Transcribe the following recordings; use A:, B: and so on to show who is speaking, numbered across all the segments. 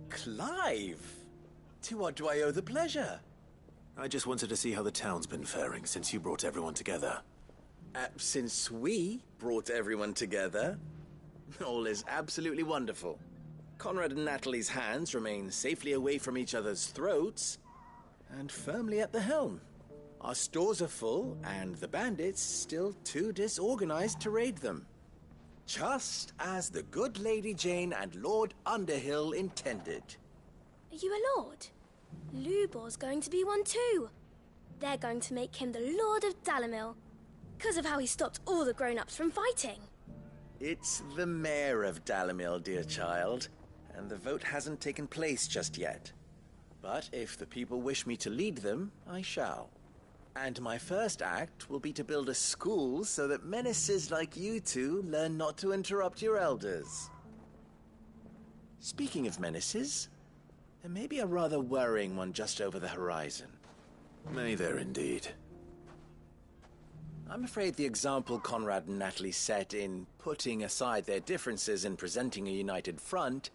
A: Clive! To what do I owe the pleasure?
B: I just wanted to see how the town's been faring since you brought everyone together.
A: Since we brought everyone together, all is absolutely wonderful. Conrad and Natalie's hands remain safely away from each other's throats and firmly at the helm. Our stores are full, and the bandits still too disorganized to raid them. Just as the good Lady Jane and Lord Underhill intended.
C: Are you a lord? Lubor's going to be one too. They're going to make him the Lord of Dalimil, because of how he stopped all the grown-ups from fighting.
A: It's the mayor of Dalimil, dear child, and the vote hasn't taken place just yet. But if the people wish me to lead them, I shall. And my first act will be to build a school so that menaces like you two learn not to interrupt your elders. Speaking of menaces, there may be a rather worrying one just over the horizon.
B: May there indeed.
A: I'm afraid the example Conrad and Natalie set in putting aside their differences and presenting a united front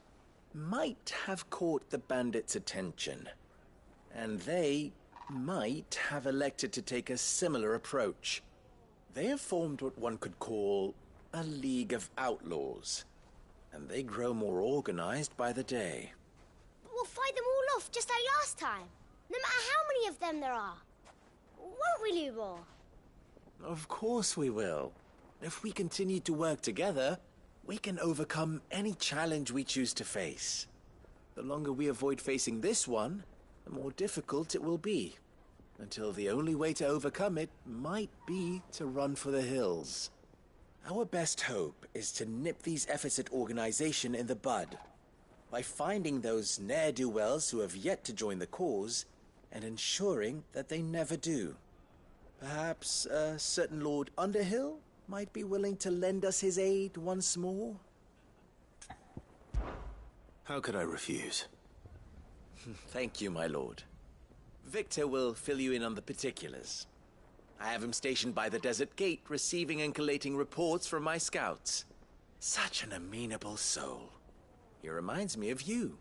A: might have caught the bandits' attention. And they might have elected to take a similar approach. They have formed what one could call a League of Outlaws, and they grow more organized by the day.
D: But we'll fight them all off just like last time, no matter how many of them there are. Won't we, Lubor?
A: Of course we will. If we continue to work together, we can overcome any challenge we choose to face. The longer we avoid facing this one, the more difficult it will be, until the only way to overcome it might be to run for the hills. Our best hope is to nip these efforts at organization in the bud, by finding those ne'er-do-wells who have yet to join the cause, and ensuring that they never do. Perhaps a certain Lord Underhill might be willing to lend us his aid once more?
B: How could I refuse?
A: Thank you, my lord. Victor will fill you in on the particulars. I have him stationed by the desert gate, receiving and collating reports from my scouts. Such an amenable soul. He reminds me of you.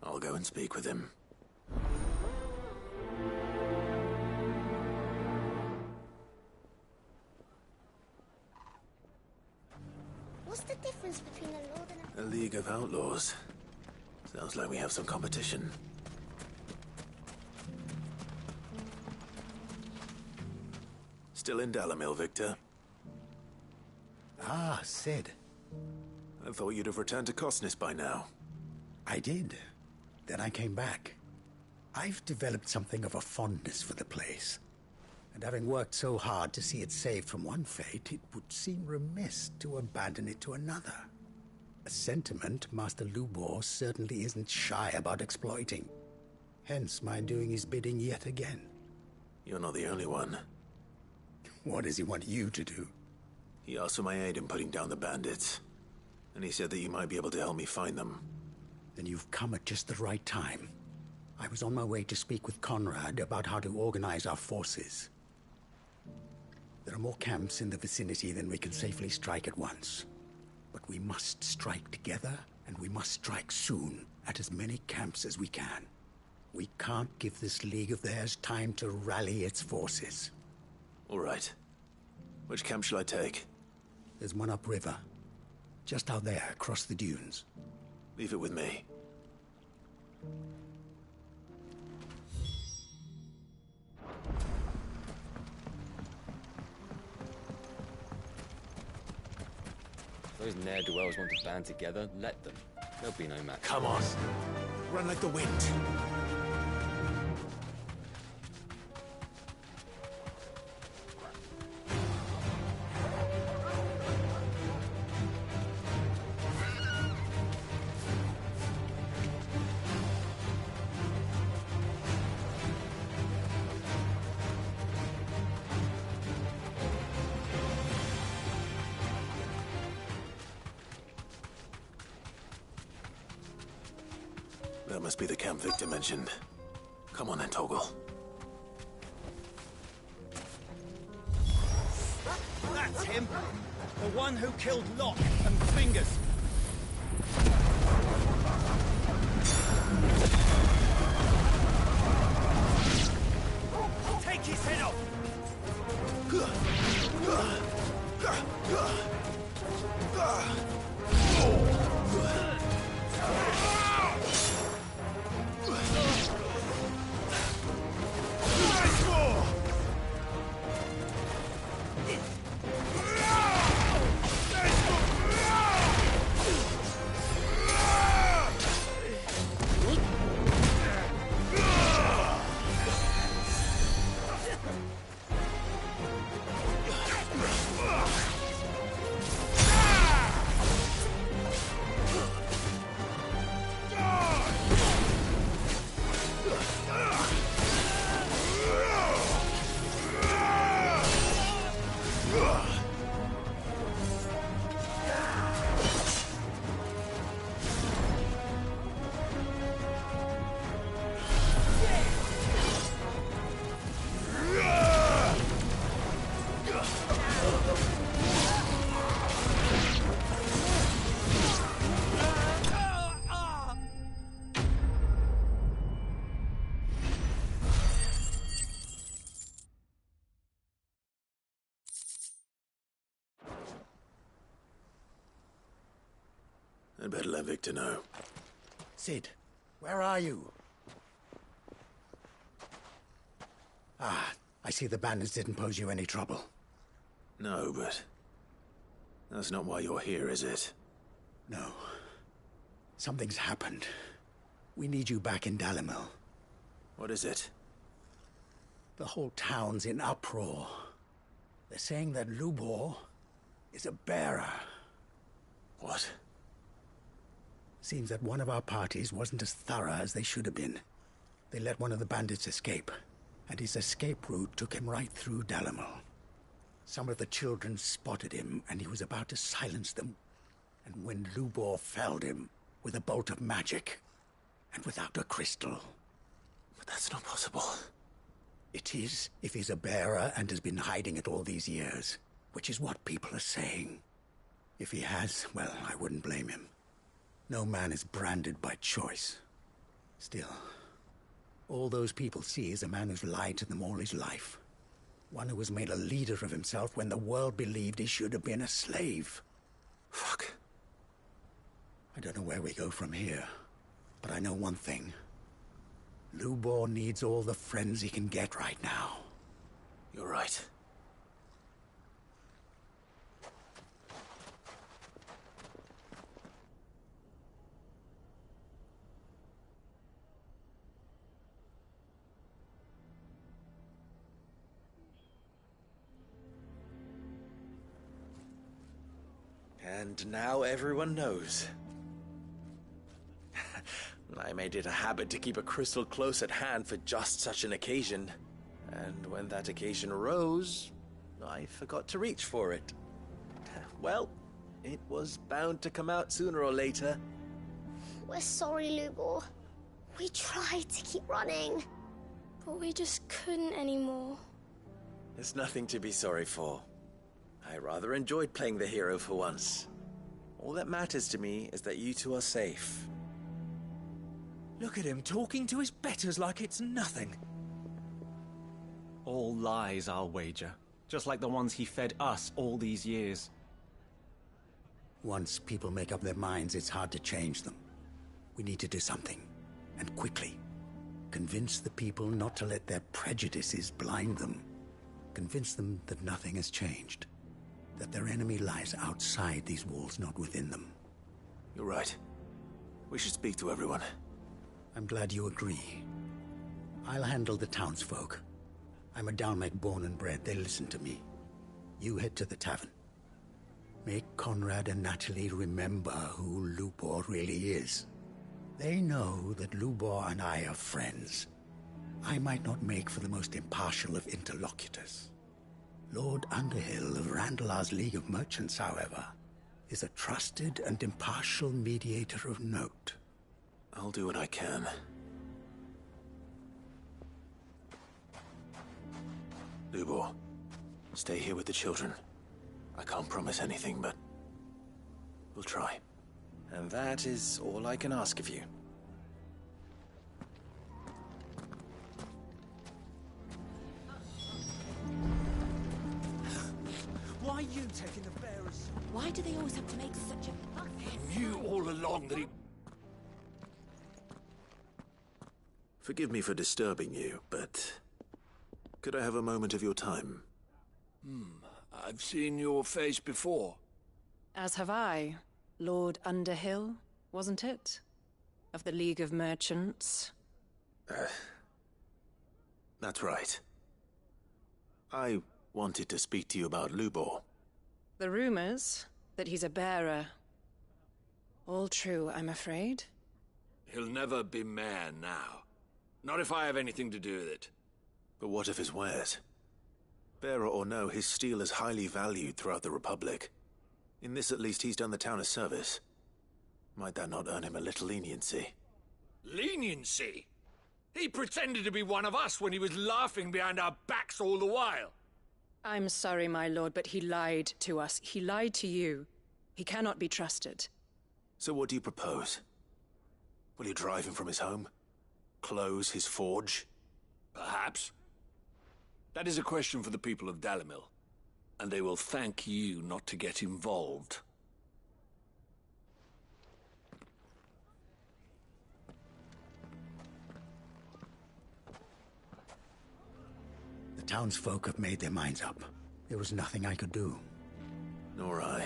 B: I'll go and speak with him.
D: What's the difference between a lord and
B: A League of Outlaws. Sounds like we have some competition. Still in Dalimil, Victor?
E: Ah, Sid.
B: I thought you'd have returned to Cosnis by now.
E: I did. Then I came back. I've developed something of a fondness for the place. And having worked so hard to see it saved from one fate, it would seem remiss to abandon it to another. A sentiment Master Lubor certainly isn't shy about exploiting. Hence my doing his bidding yet again.
B: You're not the only one.
E: What does he want you to do?
B: He asked for my aid in putting down the bandits. And he said that you might be able to help me find them.
E: Then you've come at just the right time. I was on my way to speak with Conrad about how to organize our forces. There are more camps in the vicinity than we can safely strike at once. But we must strike together, and we must strike soon at as many camps as we can. We can't give this league of theirs time to rally its forces.
B: All right. Which camp shall I take?
E: There's one upriver. Just out there, across the dunes.
B: Leave it with me.
F: Those ne'er-do-wells want to band together, let them. There'll be no match.
B: Come on. Run like the wind. That must be the camp Victor mentioned. Come on then, Toggle.
G: That's him! The one who killed Locke and Fingers!
B: I'd better let Victor know.
E: Sid, where are you? Ah, I see the bandits didn't pose you any trouble.
B: No, but... that's not why you're here, is it?
E: No. Something's happened. We need you back in Dalimil.
B: What is it?
E: The whole town's in uproar. They're saying that Lubor is a bearer.
B: What?
E: Seems that one of our parties wasn't as thorough as they should have been. They let one of the bandits escape, and his escape route took him right through Dalimil. Some of the children spotted him, and he was about to silence them. And when Lubor felled him with a bolt of magic, and without a crystal.
B: But that's not possible.
E: It is, if he's a bearer and has been hiding it all these years, which is what people are saying. If he has, well, I wouldn't blame him. No man is branded by choice. Still, all those people see is a man who's lied to them all his life. One who was made a leader of himself when the world believed he should have been a slave.
B: Fuck.
E: I don't know where we go from here, but I know one thing. Lubor needs all the friends he can get right now.
B: You're right.
A: And now everyone knows. I made it a habit to keep a crystal close at hand for just such an occasion. And when that occasion arose, I forgot to reach for it. Well, it was bound to come out sooner or later.
D: We're sorry, Lubor. We tried to keep running.
C: But we just couldn't anymore.
A: There's nothing to be sorry for. I rather enjoyed playing the hero for once. All that matters to me is that you two are safe.
G: Look at him talking to his betters like it's nothing. All lies, I'll wager. Just like the ones he fed us all these years.
E: Once people make up their minds, it's hard to change them. We need to do something, and quickly. Convince the people not to let their prejudices blind them. Convince them that nothing has changed. That their enemy lies outside these walls, not within them.
B: You're right. We should speak to everyone.
E: I'm glad you agree. I'll handle the townsfolk. I'm a Dalmec born and bred. They'll listen to me. You head to the tavern. Make Conrad and Natalie remember who Lubor really is. They know that Lubor and I are friends. I might not make for the most impartial of interlocutors. Lord Underhill of Randalar's League of Merchants, however, is a trusted and impartial mediator of note.
B: I'll do what I can. Lubor, stay here with the children. I can't promise anything, but we'll try.
A: And that is all I can ask of you.
G: Why are you taking the bearers?
H: Why do they always have to make such a fuss?
I: Knew all along that he...
B: Forgive me for disturbing you, but could I have a moment of your time?
I: I've seen your face before.
H: As have I. Lord Underhill, wasn't it? Of the League of Merchants.
B: That's right. I wanted to speak to you about Lubor.
H: The rumors that he's a bearer. All true, I'm afraid.
I: He'll never be mayor now. Not if I have anything to do with it.
B: But what of his wares? Bearer or no, his steel is highly valued throughout the Republic. In this at least he's done the town a service. Might that not earn him a little leniency?
I: Leniency? He pretended to be one of us when he was laughing behind our backs all the while.
H: I'm sorry, my lord, but he lied to us. He lied to you. He cannot be trusted.
B: So what do you propose? Will you drive him from his home? Close his forge?
I: Perhaps. That is a question for the people of Dalimil, and they will thank you not to get involved.
E: townsfolk have made their minds up. There was nothing I could do.
B: Nor I.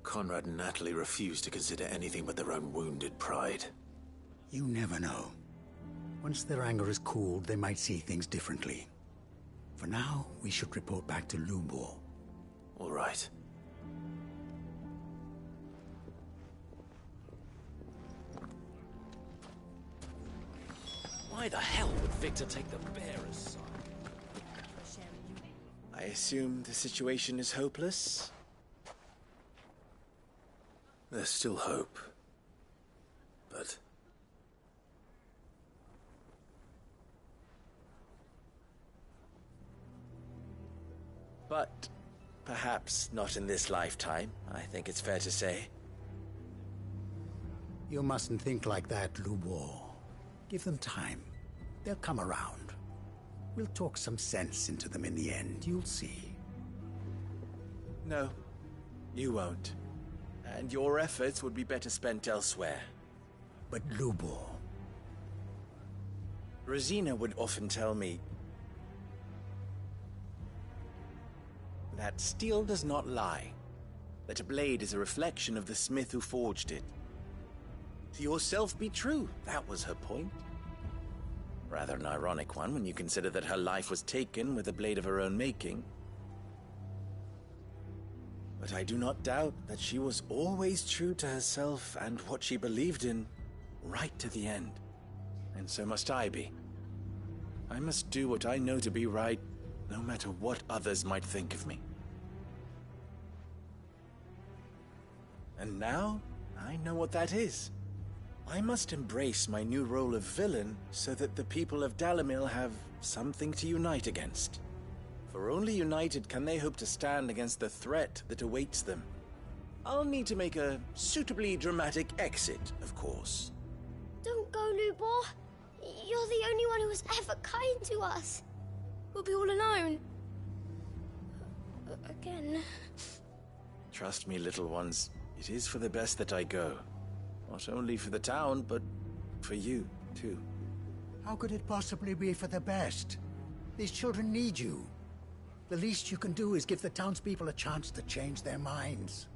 B: Conrad and Natalie refused to consider anything but their own wounded pride.
E: You never know. Once their anger is cooled, they might see things differently. For now, we should report back to Lubor.
B: All right.
F: Why the hell would Victor take the bearer's side?
A: I assume the situation is hopeless?
B: There's still hope. But...
A: But perhaps not in this lifetime, I think it's fair to say.
E: You mustn't think like that, Lubor. Give them time. They'll come around. We'll talk some sense into them in the end, you'll see.
A: No, you won't. And your efforts would be better spent elsewhere.
E: But Lubor...
A: Rosina would often tell me that steel does not lie, that a blade is a reflection of the smith who forged it. To yourself be true, that was her point. Rather an ironic one when you consider that her life was taken with a blade of her own making. But I do not doubt that she was always true to herself and what she believed in, right to the end. And so must I be. I must do what I know to be right, no matter what others might think of me. And now, I know what that is. I must embrace my new role of villain so that the people of Dalimil have something to unite against. For only united can they hope to stand against the threat that awaits them. I'll need to make a suitably dramatic exit, of course.
D: Don't go, Lubor. You're the only one who was ever kind to us.
C: We'll be all alone. Again.
A: Trust me, little ones. It is for the best that I go. Not only for the town, but for you, too.
E: How could it possibly be for the best? These children need you. The least you can do is give the townspeople a chance to change their minds.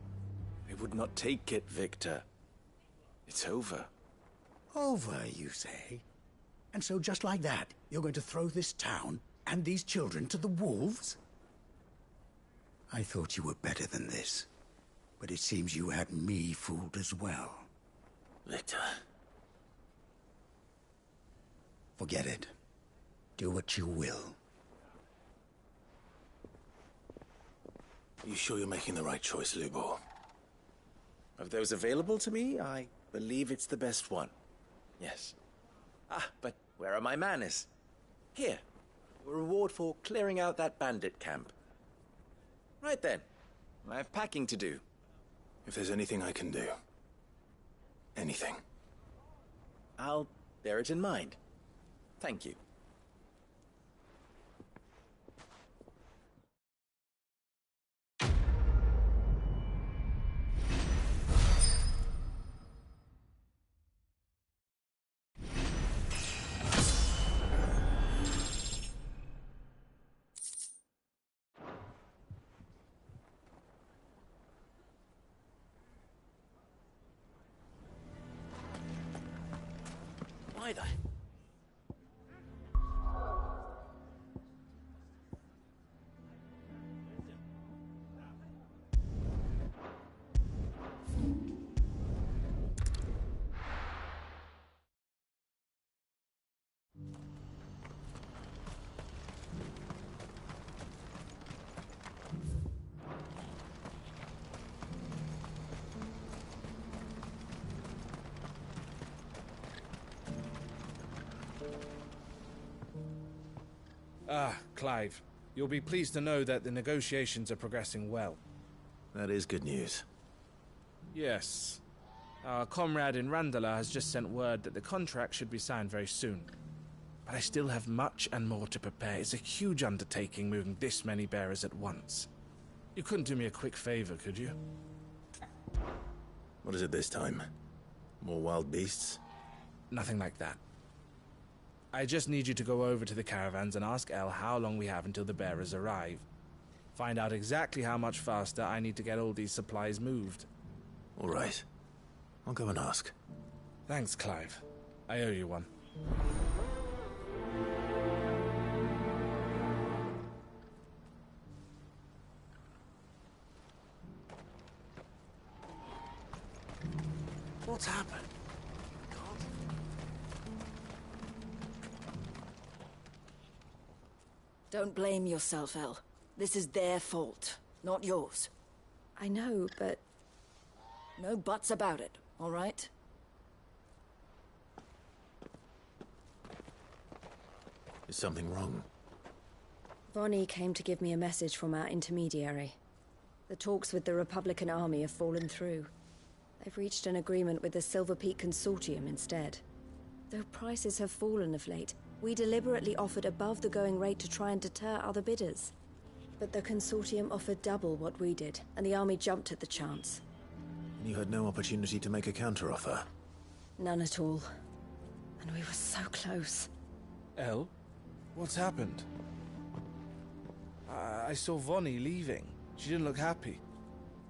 A: I would not take it, Victor. It's over.
E: Over, you say? And so just like that, you're going to throw this town and these children to the wolves? I thought you were better than this. But it seems you had me fooled as well.
B: Victor...
E: Forget it. Do what you will.
B: You sure you're making the right choice, Lubor?
A: Of those available to me, I believe it's the best one. Yes. Ah, but where are my manners? Here. A reward for clearing out that bandit camp. Right then. I have packing to do.
B: If there's anything I can do. Anything.
A: I'll bear it in mind. Thank you. Why the...
J: Clive, you'll be pleased to know that the negotiations are progressing well.
B: That is good news.
J: Yes. Our comrade in Randala has just sent word that the contract should be signed very soon. But I still have much and more to prepare. It's a huge undertaking moving this many bearers at once. You couldn't do me a quick favor, could you?
B: What is it this time? More wild beasts?
J: Nothing like that. I just need you to go over to the caravans and ask El how long we have until the bearers arrive. Find out exactly how much faster I need to get all these supplies moved.
B: All right. I'll go and ask.
J: Thanks, Clive. I owe you one.
A: What's happened?
K: Don't blame yourself, El. This is their fault, not yours.
H: I know, but...
K: No buts about it, all right?
B: Is something wrong?
H: Vonnie came to give me a message from our intermediary. The talks with the Republican army have fallen through. They've reached an agreement with the Silver Peak Consortium instead. Though prices have fallen of late, we deliberately offered above the going rate to try and deter other bidders. But the Consortium offered double what we did, and the army jumped at the chance.
B: You had no opportunity to make a counteroffer?
H: None at all. And we were so close.
J: El? What's happened? I saw Vonnie leaving. She didn't look happy.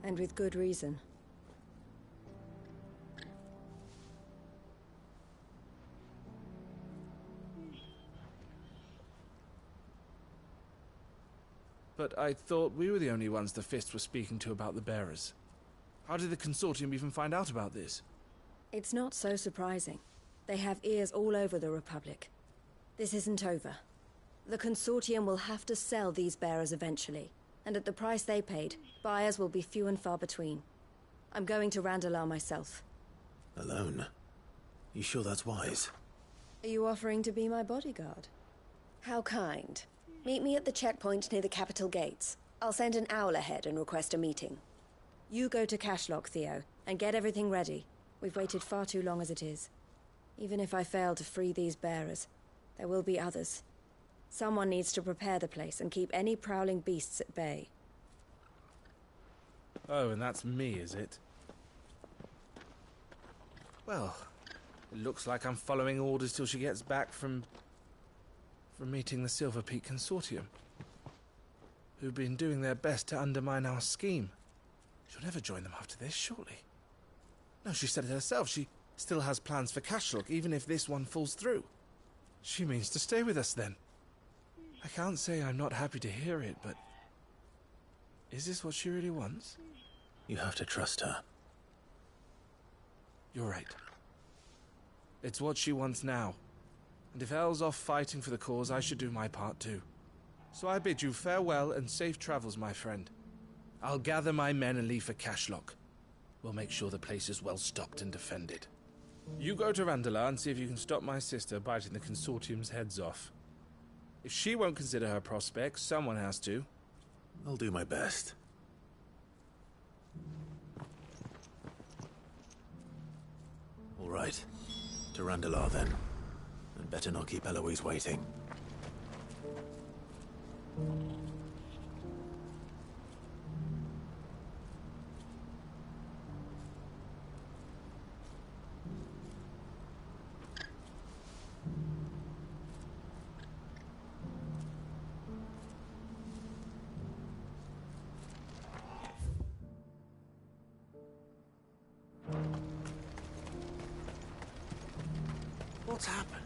H: And with good reason.
J: But I thought we were the only ones the Fist were speaking to about the bearers. How did the Consortium even find out about this?
H: It's not so surprising. They have ears all over the Republic. This isn't over. The Consortium will have to sell these bearers eventually, and at the price they paid, buyers will be few and far between. I'm going to Randalar myself.
B: Alone? You sure that's wise?
H: Are you offering to be my bodyguard? How kind. Meet me at the checkpoint near the capital gates. I'll send an owl ahead and request a meeting. You go to Cashlock, Theo, and get everything ready. We've waited far too long as it is. Even if I fail to free these bearers, there will be others. Someone needs to prepare the place and keep any prowling beasts at bay.
J: Oh, and that's me, is it? Well, it looks like I'm following orders till she gets back from meeting the Silver Peak Consortium, who've been doing their best to undermine our scheme. She'll never join them after this, surely. No, she said it herself. She still has plans for Cashlock, even if this one falls through. She means to stay with us, then. I can't say I'm not happy to hear it, but... is this what she really wants?
B: You have to trust her.
J: You're right. It's what she wants now. And if Elle's off fighting for the cause, I should do my part too. So I bid you farewell and safe travels, my friend. I'll gather my men and leave for Cashlock. We'll make sure the place is well stocked and defended. You go to Randalar and see if you can stop my sister biting the Consortium's heads off. If she won't consider her prospects, someone has to.
B: I'll do my best. All right. To Randalar, then. And better not keep Eloise waiting.
A: What's happened?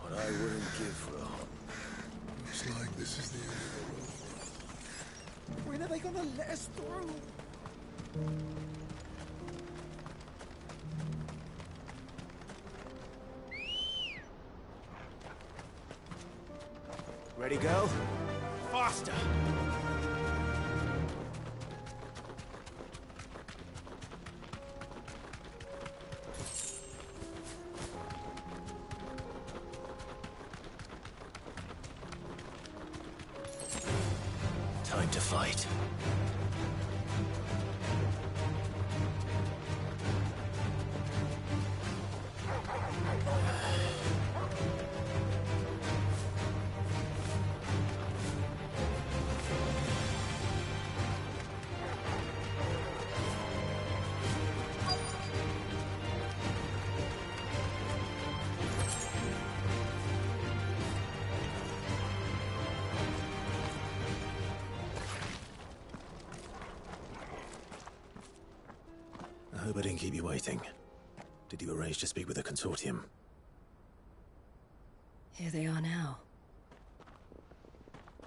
B: What I wouldn't give for a hot.
L: Looks like this is the end of the road.
G: When are they gonna let us through?
A: Ready, go?
G: Faster!
B: Time to fight. Hope I didn't keep you waiting. Did you arrange to speak with the consortium?
H: Here they are now.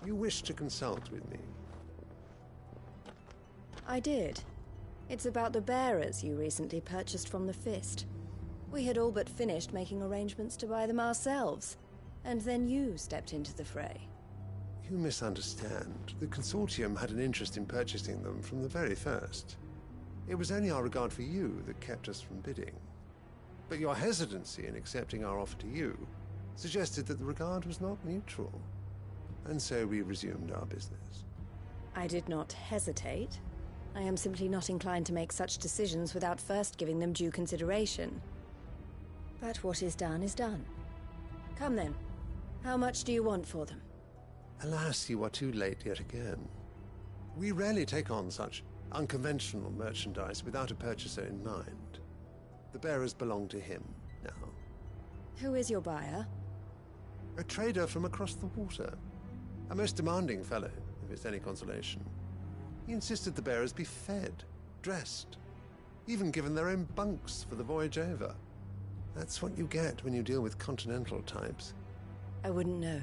M: You wish to consult with me?
H: I did. It's about the bearers you recently purchased from the Fist. We had all but finished making arrangements to buy them ourselves, and then you stepped into the fray.
M: You misunderstand. The consortium had an interest in purchasing them from the very first. It was only our regard for you that kept us from bidding. But your hesitancy in accepting our offer to you suggested that the regard was not mutual. And so we resumed our business.
H: I did not hesitate. I am simply not inclined to make such decisions without first giving them due consideration. But what is done is done. Come then. How much do you want for them?
M: Alas, you are too late yet again. We rarely take on such unconventional merchandise without a purchaser in mind. The bearers belong to him now.
H: Who is your buyer?
M: A trader from across the water. A most demanding fellow, if it's any consolation. He insisted the bearers be fed, dressed, even given their own bunks for the voyage over. That's what you get when you deal with continental types.
H: I wouldn't know.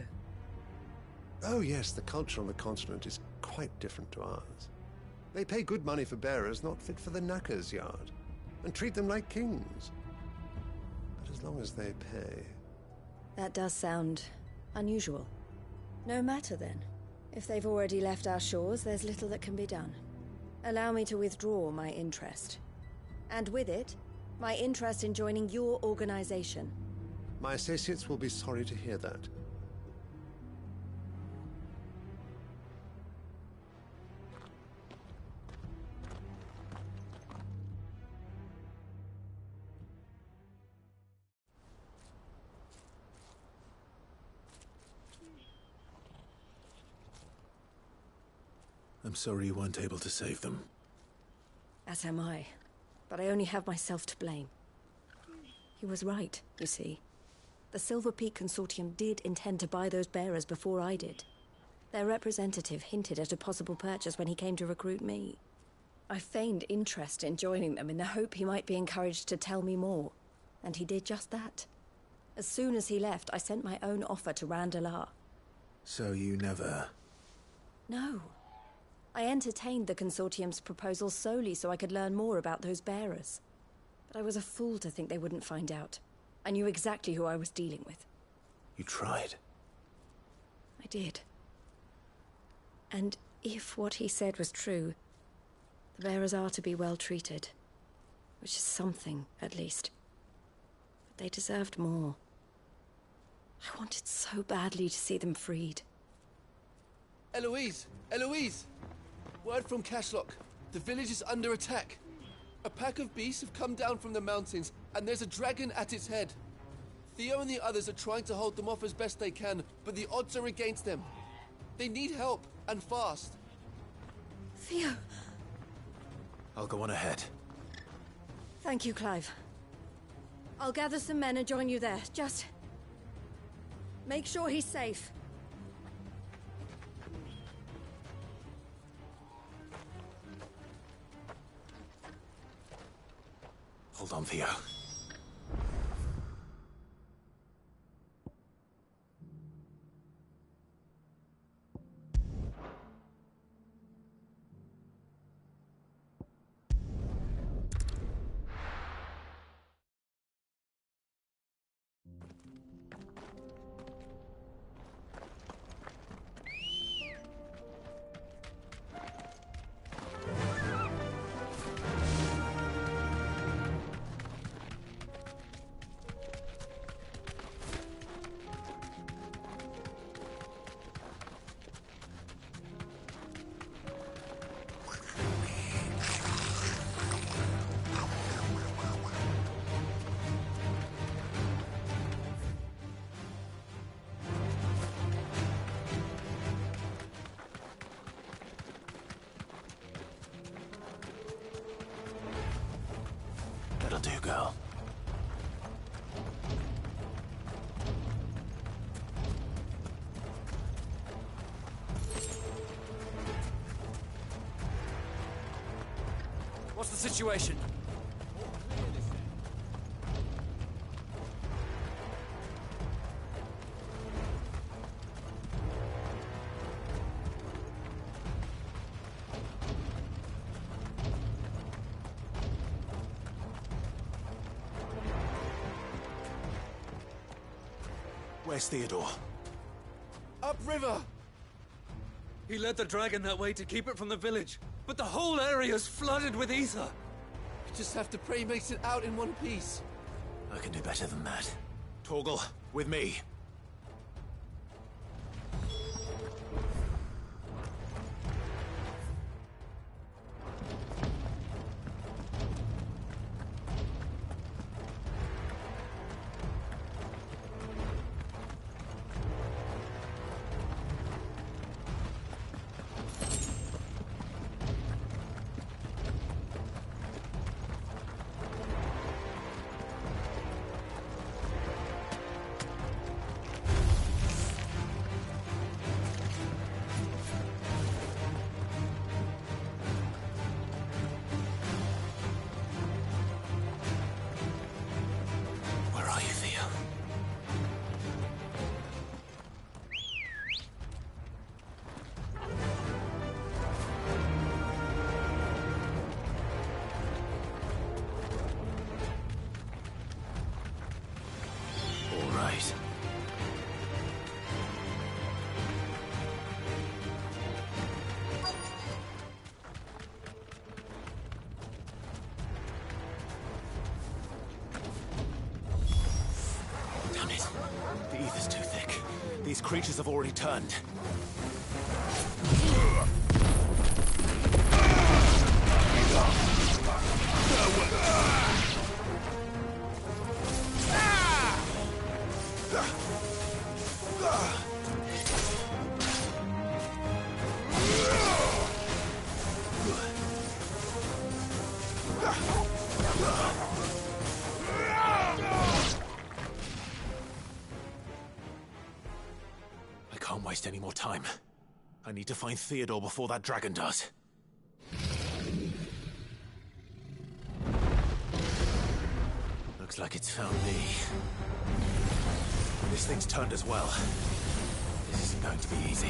M: Oh yes, the culture on the continent is quite different to ours. They pay good money for bearers not fit for the knacker's yard, and treat them like kings. But as long as they pay...
H: That does sound unusual. No matter then. If they've already left our shores, there's little that can be done. Allow me to withdraw my interest. And with it, my interest in joining your organization.
M: My associates will be sorry to hear that.
B: I'm sorry you weren't able to save them.
H: As am I. But I only have myself to blame. He was right, you see. The Silver Peak Consortium did intend to buy those bearers before I did. Their representative hinted at a possible purchase when he came to recruit me. I feigned interest in joining them in the hope he might be encouraged to tell me more. And he did just that. As soon as he left, I sent my own offer to Randalar.
B: So you never...
H: No. I entertained the Consortium's proposal solely so I could learn more about those bearers. But I was a fool to think they wouldn't find out. I knew exactly who I was dealing with.
B: You tried.
H: I did. And if what he said was true, the bearers are to be well treated. Which is something, at least. But they deserved more. I wanted so badly to see them freed.
N: Eloise! Eloise! Word from Cashlock. The village is under attack. A pack of beasts have come down from the mountains, and there's a dragon at its head. Theo and the others are trying to hold them off as best they can, but the odds are against them. They need help, and fast.
H: Theo!
B: I'll go on ahead.
H: Thank you, Clive. I'll gather some men and join you there. Just... make sure he's safe.
B: Hold on, Theo. That'll do, girl.
N: What's the situation?
B: Where's Theodore?
N: Upriver!
O: He led the dragon that way to keep it from the village, but the whole area's flooded with ether.
N: We just have to pray he makes it out in one piece.
B: I can do better than that. Torgal, with me. These creatures have already turned. I can't waste any more time. I need to find Theodore before that dragon does. Looks like it's found me. This thing's turned as well. This isn't going to be easy.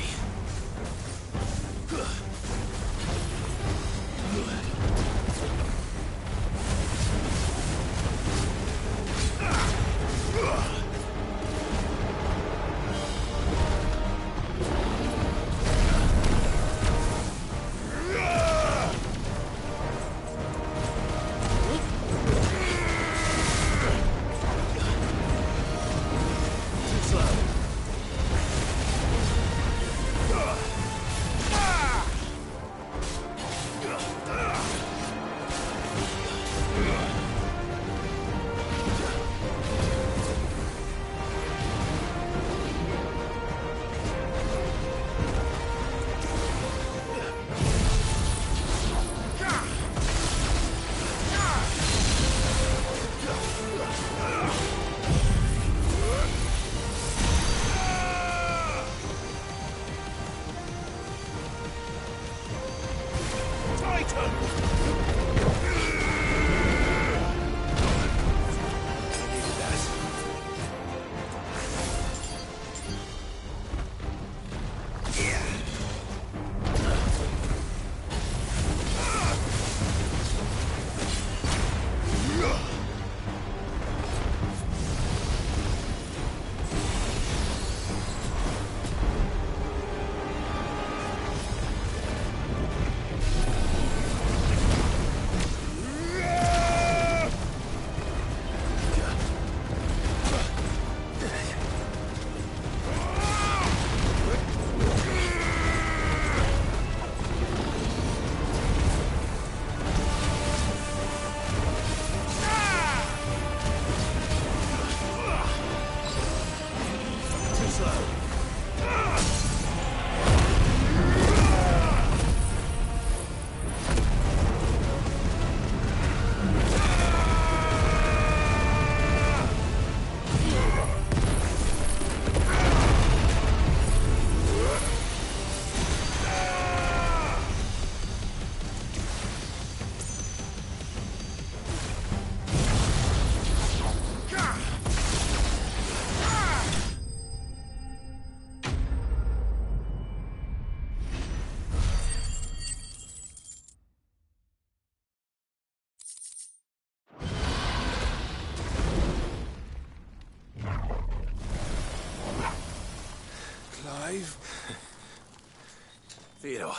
B: Theodore,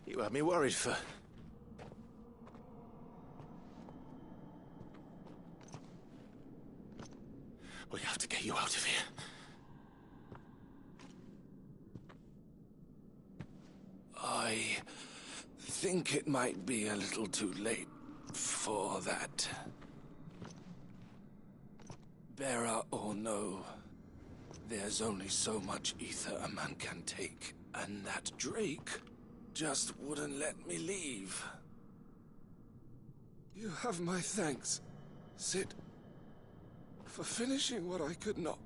B: you had me worried for... We have to get you out of here.
P: I think it might be a little too late for that. Bearer or no, there's only so much ether a man can take, and that Drake just wouldn't let me leave. You have my thanks, Sid, for finishing what I could not.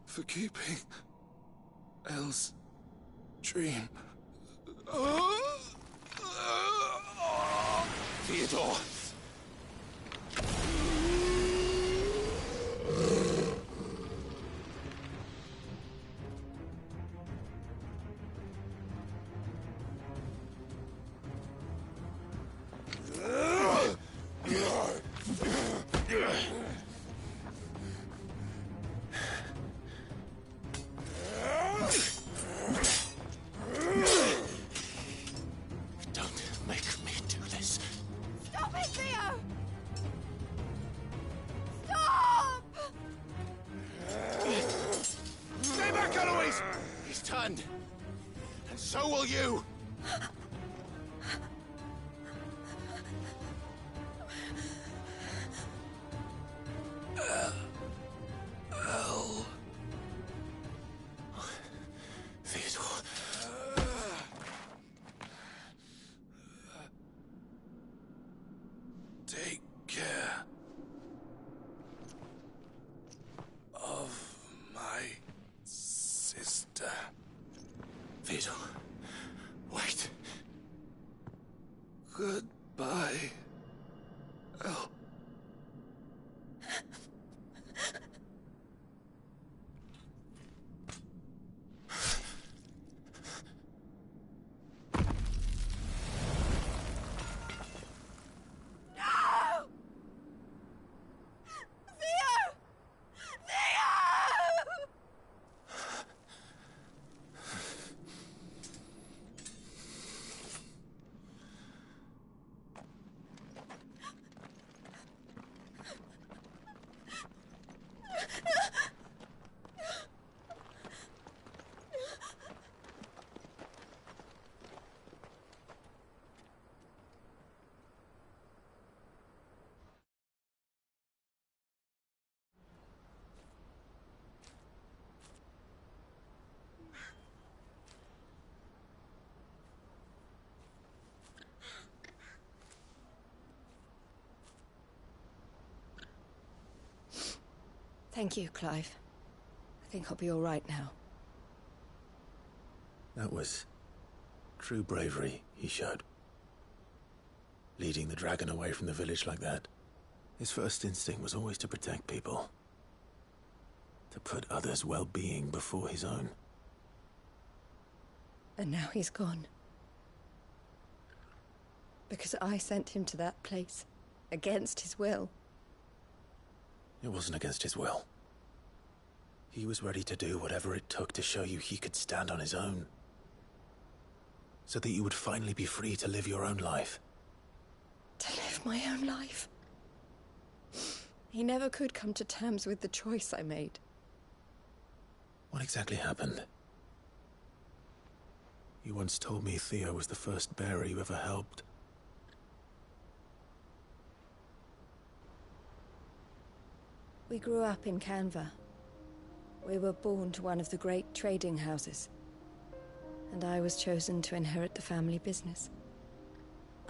P: For keeping Elle's dream.
B: Theodore!
P: And so will you!
B: Elle. Theodore.
P: Take care of my sister.
B: Theodore, wait.
P: Goodbye, Elle.
H: Thank you, Clive. I think I'll be all right now.
B: That was true bravery he showed. Leading the dragon away from the village like that. His first instinct was always to protect people. To put others' well-being before his own.
H: And now he's gone. Because I sent him to that place, against his will.
B: It wasn't against his will. He was ready to do whatever it took to show you he could stand on his own. So that you would finally be free to live your own life.
H: To live my own life? He never could come to terms with the choice I made.
B: What exactly happened? You once told me Theo was the first bearer you ever helped.
H: We grew up in Canva. We were born to one of the great trading houses. And I was chosen to inherit the family business.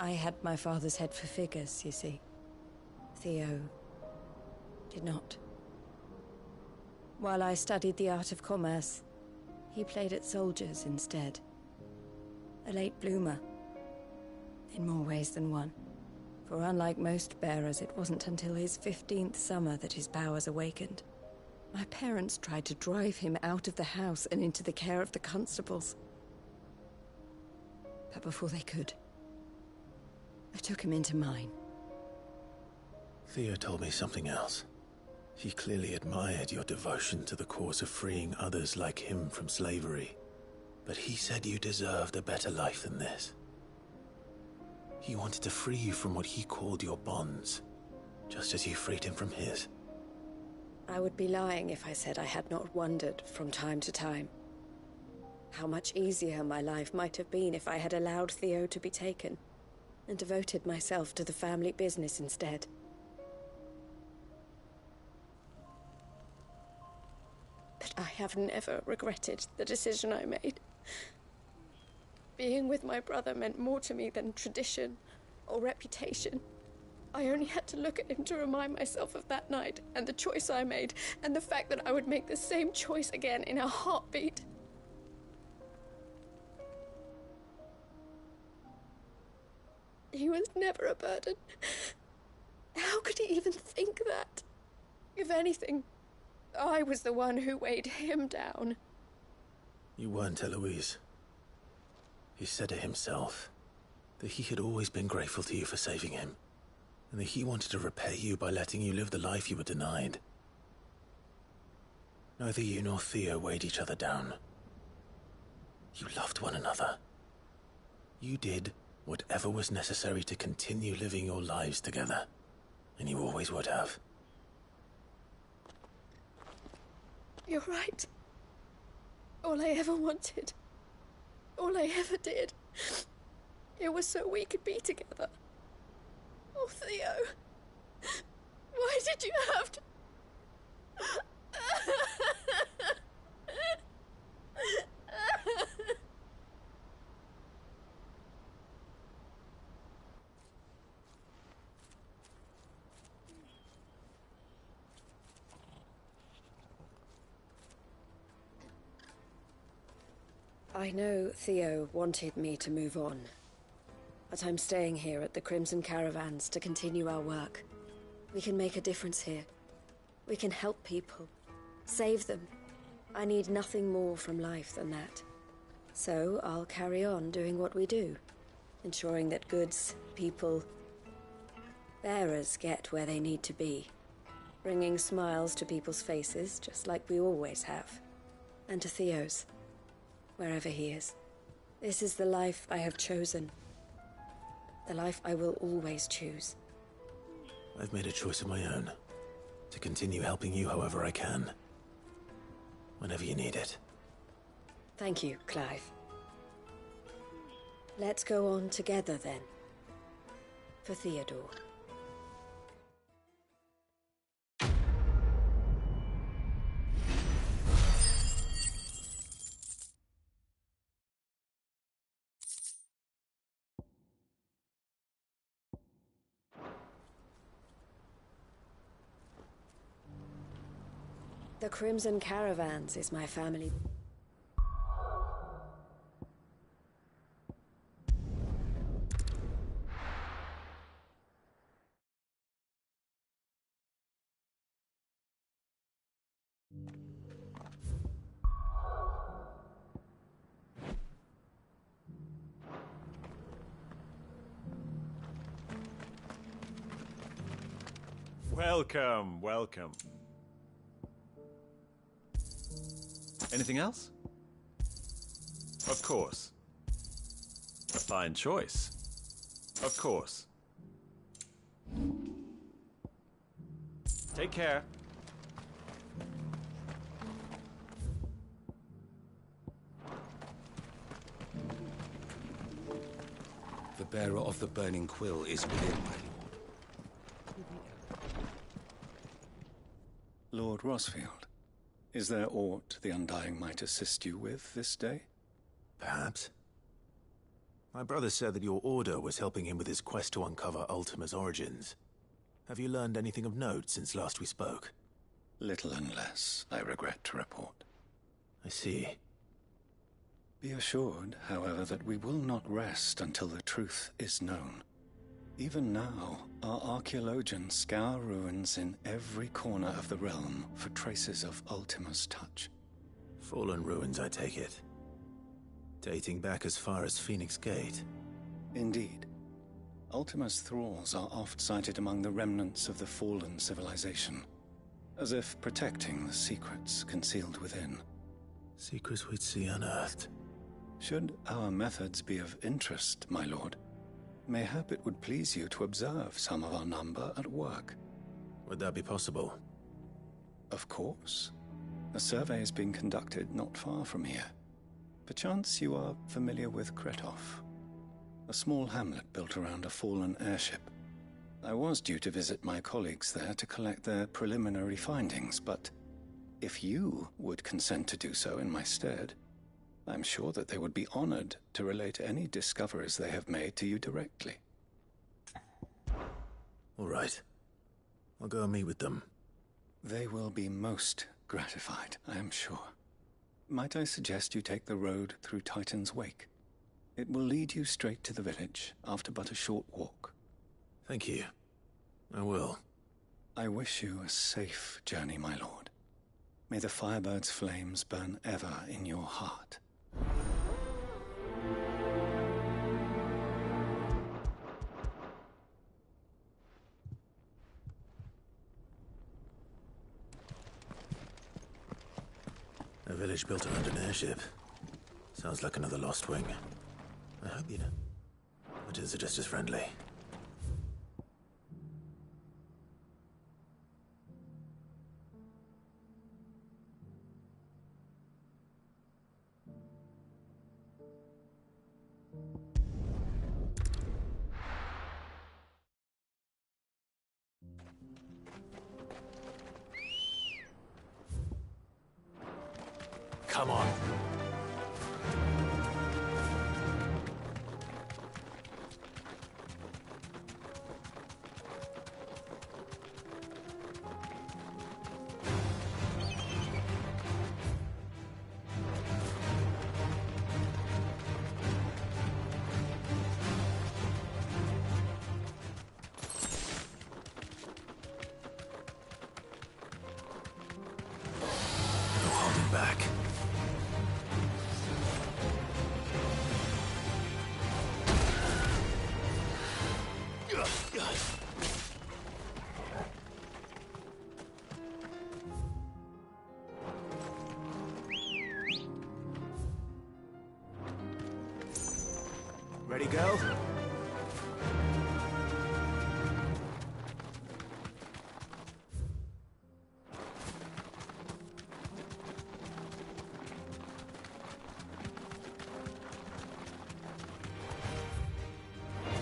H: I had my father's head for figures, you see. Theo did not. While I studied the art of commerce, he played at soldiers instead. A late bloomer, in more ways than one. For unlike most bearers, it wasn't until his 15th summer that his powers awakened. My parents tried to drive him out of the house and into the care of the constables. But before they could, I took him into mine.
B: Theo told me something else. He clearly admired your devotion to the cause of freeing others like him from slavery. But he said you deserved a better life than this. He wanted to free you from what he called your bonds, just as you freed him from his.
H: I would be lying if I said I had not wondered from time to time how much easier my life might have been if I had allowed Theo to be taken and devoted myself to the family business instead. But I have never regretted the decision I made. Being with my brother meant more to me than tradition or reputation. I only had to look at him to remind myself of that night and the choice I made, and the fact that I would make the same choice again in a heartbeat. He was never a burden. How could he even think that? If anything, I was the one who weighed him down.
B: You weren't, Eloise. He said it himself, that he had always been grateful to you for saving him, and that he wanted to repay you by letting you live the life you were denied. Neither you nor Theo weighed each other down. You loved one another. You did whatever was necessary to continue living your lives together, and you always would have.
H: You're right. All I ever wanted, all I ever did, it was so we could be together. Oh, Theo, why did you have to... I know Theo wanted me to move on, but I'm staying here at the Crimson Caravans to continue our work. We can make a difference here. We can help people, save them. I need nothing more from life than that. So I'll carry on doing what we do, ensuring that goods, people, bearers get where they need to be, bringing smiles to people's faces just like we always have, and to Theo's, wherever he is. This is the life I have chosen. The life I will always choose.
B: I've made a choice of my own, to continue helping you however I can, whenever you need it.
H: Thank you, Clive. Let's go on together then. For Theodore. The Crimson Caravans is my family.
Q: Welcome, welcome. Anything else? Of course. A fine choice. Of course. Take care.
P: The bearer of the burning quill is within, my lord.
R: Lord Rosfield, is there aught the Undying might assist you with this day?
B: Perhaps. My brother said that your order was helping him with his quest to uncover Ultima's origins. Have you learned anything of note since last we spoke?
R: Little unless, I regret to report.
B: I see.
R: Be assured, however, that we will not rest until the truth is known. Even now, our archaeologians scour ruins in every corner of the realm for traces of Ultima's touch.
B: Fallen ruins, I take it. Dating back as far as Phoenix Gate.
R: Indeed. Ultima's thralls are oft sighted among the remnants of the fallen civilization. as if protecting the secrets concealed within.
B: Secrets we'd see unearthed.
R: Should our methods be of interest, my lord, mayhap it would please you to observe some of our number at work.
B: Would that be possible?
R: Of course. A survey is being conducted not far from here. Perchance you are familiar with Kretov, a small hamlet built around a fallen airship. I was due to visit my colleagues there to collect their preliminary findings, but if you would consent to do so in my stead, I'm sure that they would be honored to relate any discoveries they have made to you directly.
B: All right. I'll go and meet with them.
R: They will be most gratified, I am sure. Might I suggest you take the road through Titan's Wake? It will lead you straight to the village after but a short walk.
B: Thank you. I will.
R: I wish you a safe journey, my lord. May the Firebird's flames burn ever in your heart.
B: A village built around an airship. Sounds like another lost wing. I hope you know. But is it just as friendly? Come on. No holding back. Ready, go?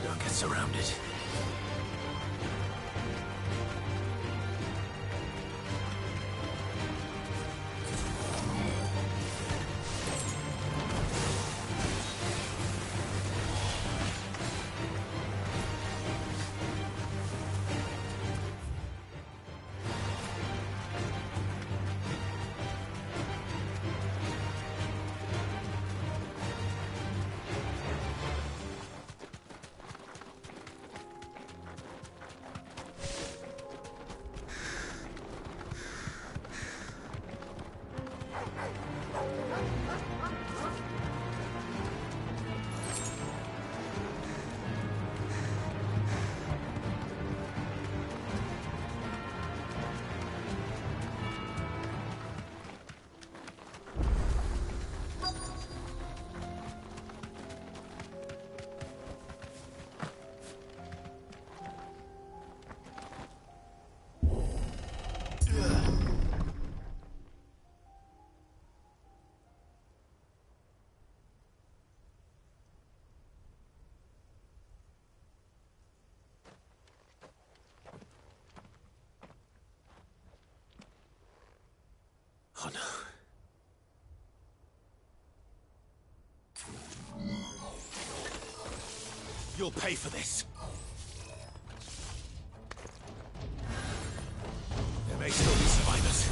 B: Don't get surrounded. Oh no. You'll pay for this. There may still be survivors.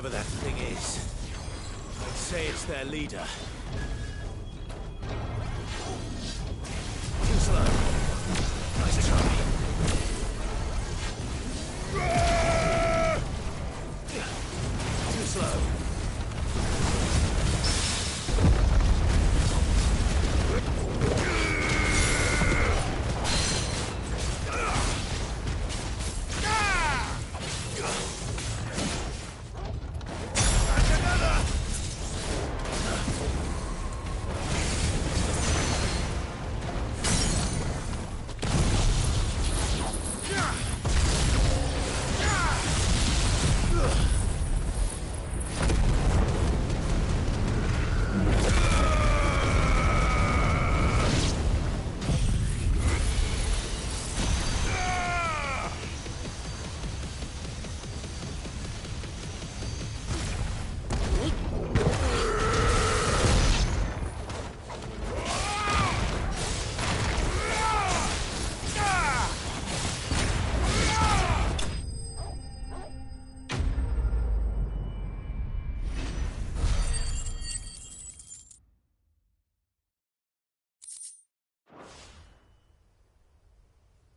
B: Whatever that thing is, I'd say it's their leader. Too slow. Nice try. Too slow.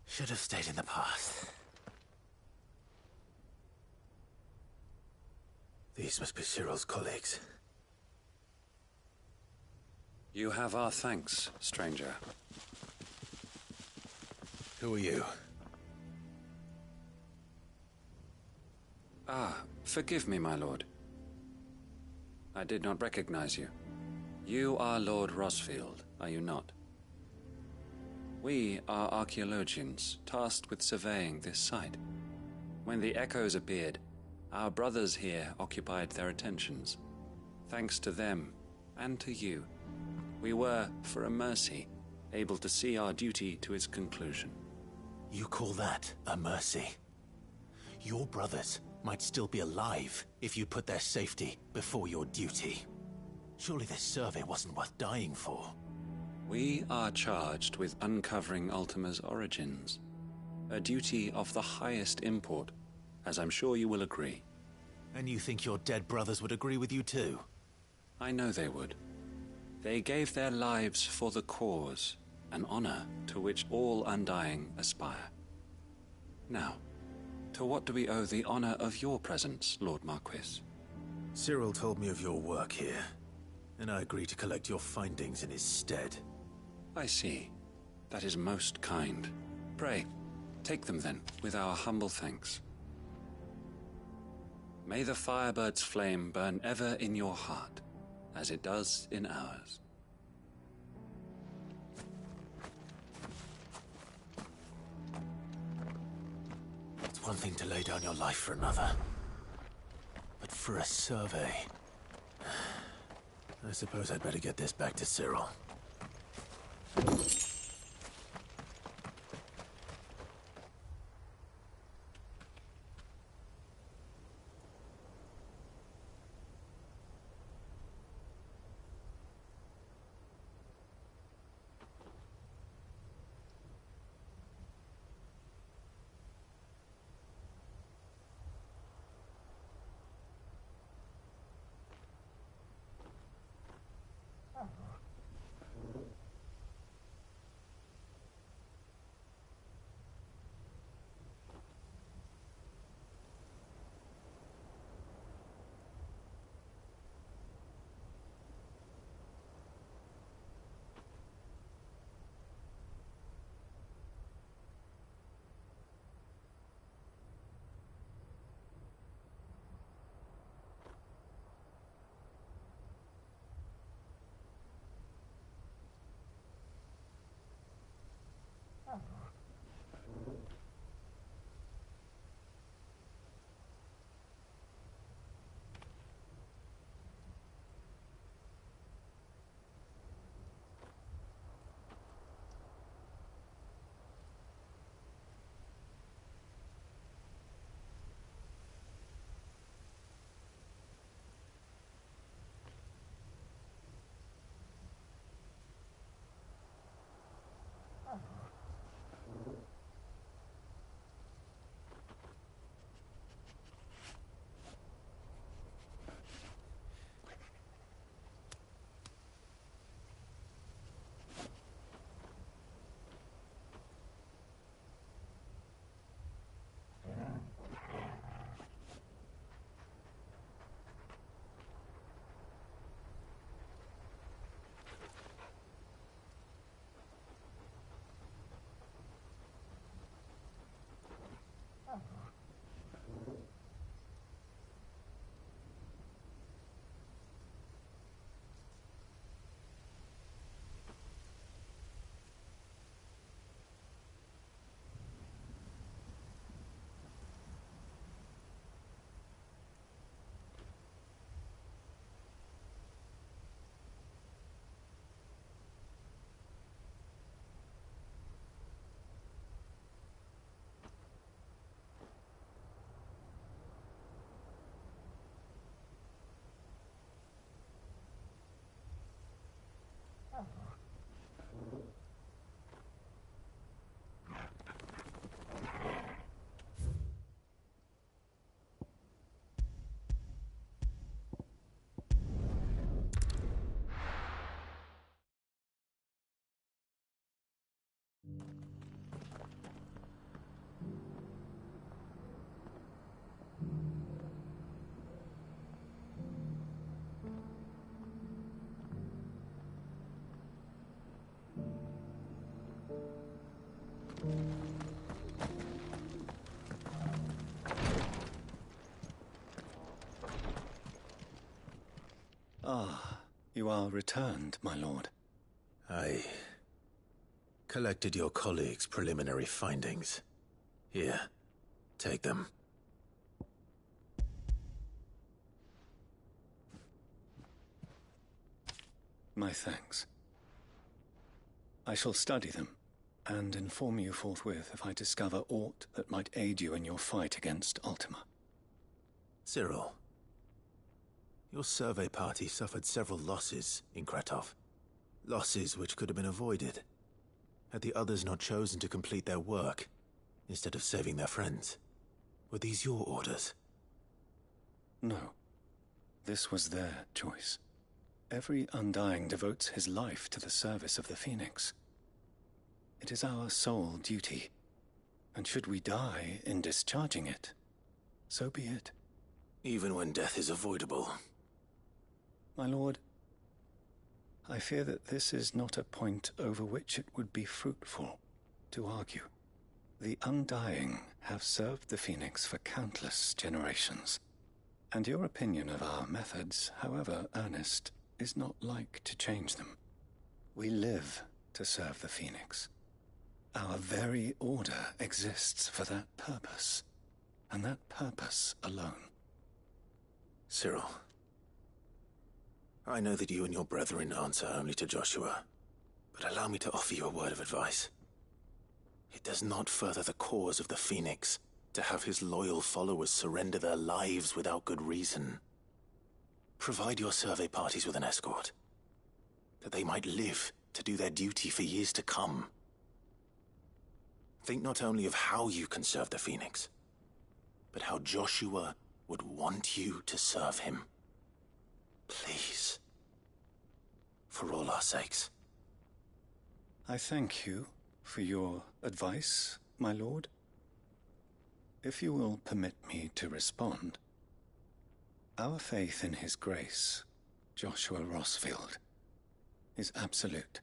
B: Should have stayed in the past. These must be Cyril's colleagues.
S: You have our thanks, stranger.
B: Who are you?
S: Ah, forgive me, my lord. I did not recognize you. You are Lord Rosfield, are you not? We are archaeologians, tasked with surveying this site. When the echoes appeared, our brothers here occupied their attentions. Thanks to them, and to you, we were, for a mercy, able to see our duty to its conclusion.
B: You call that a mercy? Your brothers might still be alive if you put their safety before your duty. Surely this survey wasn't worth dying for.
S: We are charged with uncovering Ultima's origins, a duty of the highest import, as I'm sure you will agree.
B: And you think your dead brothers would agree with you too?
S: I know they would. They gave their lives for the cause, an honor to which all undying aspire. Now, to what do we owe the honor of your presence, Lord Marquis?
B: Cyril told me of your work here, and I agreed to collect your findings in his stead.
S: I see. That is most kind. Pray, take them then, with our humble thanks. May the Firebird's flame burn ever in your heart, as it does in ours.
B: It's one thing to lay down your life for another, but for a survey... I suppose I'd better get this back to Cyril.
R: Ah, you are returned, my lord.
B: I collected your colleagues' preliminary findings. Here, take them.
R: My thanks. I shall study them, and inform you forthwith if I discover aught that might aid you in your fight against Ultima.
B: Cyril, your survey party suffered several losses in Kratov. Losses which could have been avoided, had the others not chosen to complete their work, instead of saving their friends. Were these your orders?
R: No. This was their choice. Every Undying devotes his life to the service of the Phoenix. It is our sole duty, and should we die in discharging it, so be it.
B: Even when death is avoidable.
R: My lord, I fear that this is not a point over which it would be fruitful to argue. The Undying have served the Phoenix for countless generations, and your opinion of our methods, however earnest, is not like to change them. We live to serve the Phoenix. Our very order exists for that purpose, and that purpose alone.
B: Cyril, I know that you and your brethren answer only to Joshua, but allow me to offer you a word of advice. It does not further the cause of the Phoenix to have his loyal followers surrender their lives without good reason. Provide your survey parties with an escort, that they might live to do their duty for years to come. Think not only of how you can serve the Phoenix, but how Joshua would want you to serve him. Please. For all our sakes.
R: I thank you for your advice, my lord. If you will permit me to respond, our faith in his grace, Joshua Rossfield, is absolute.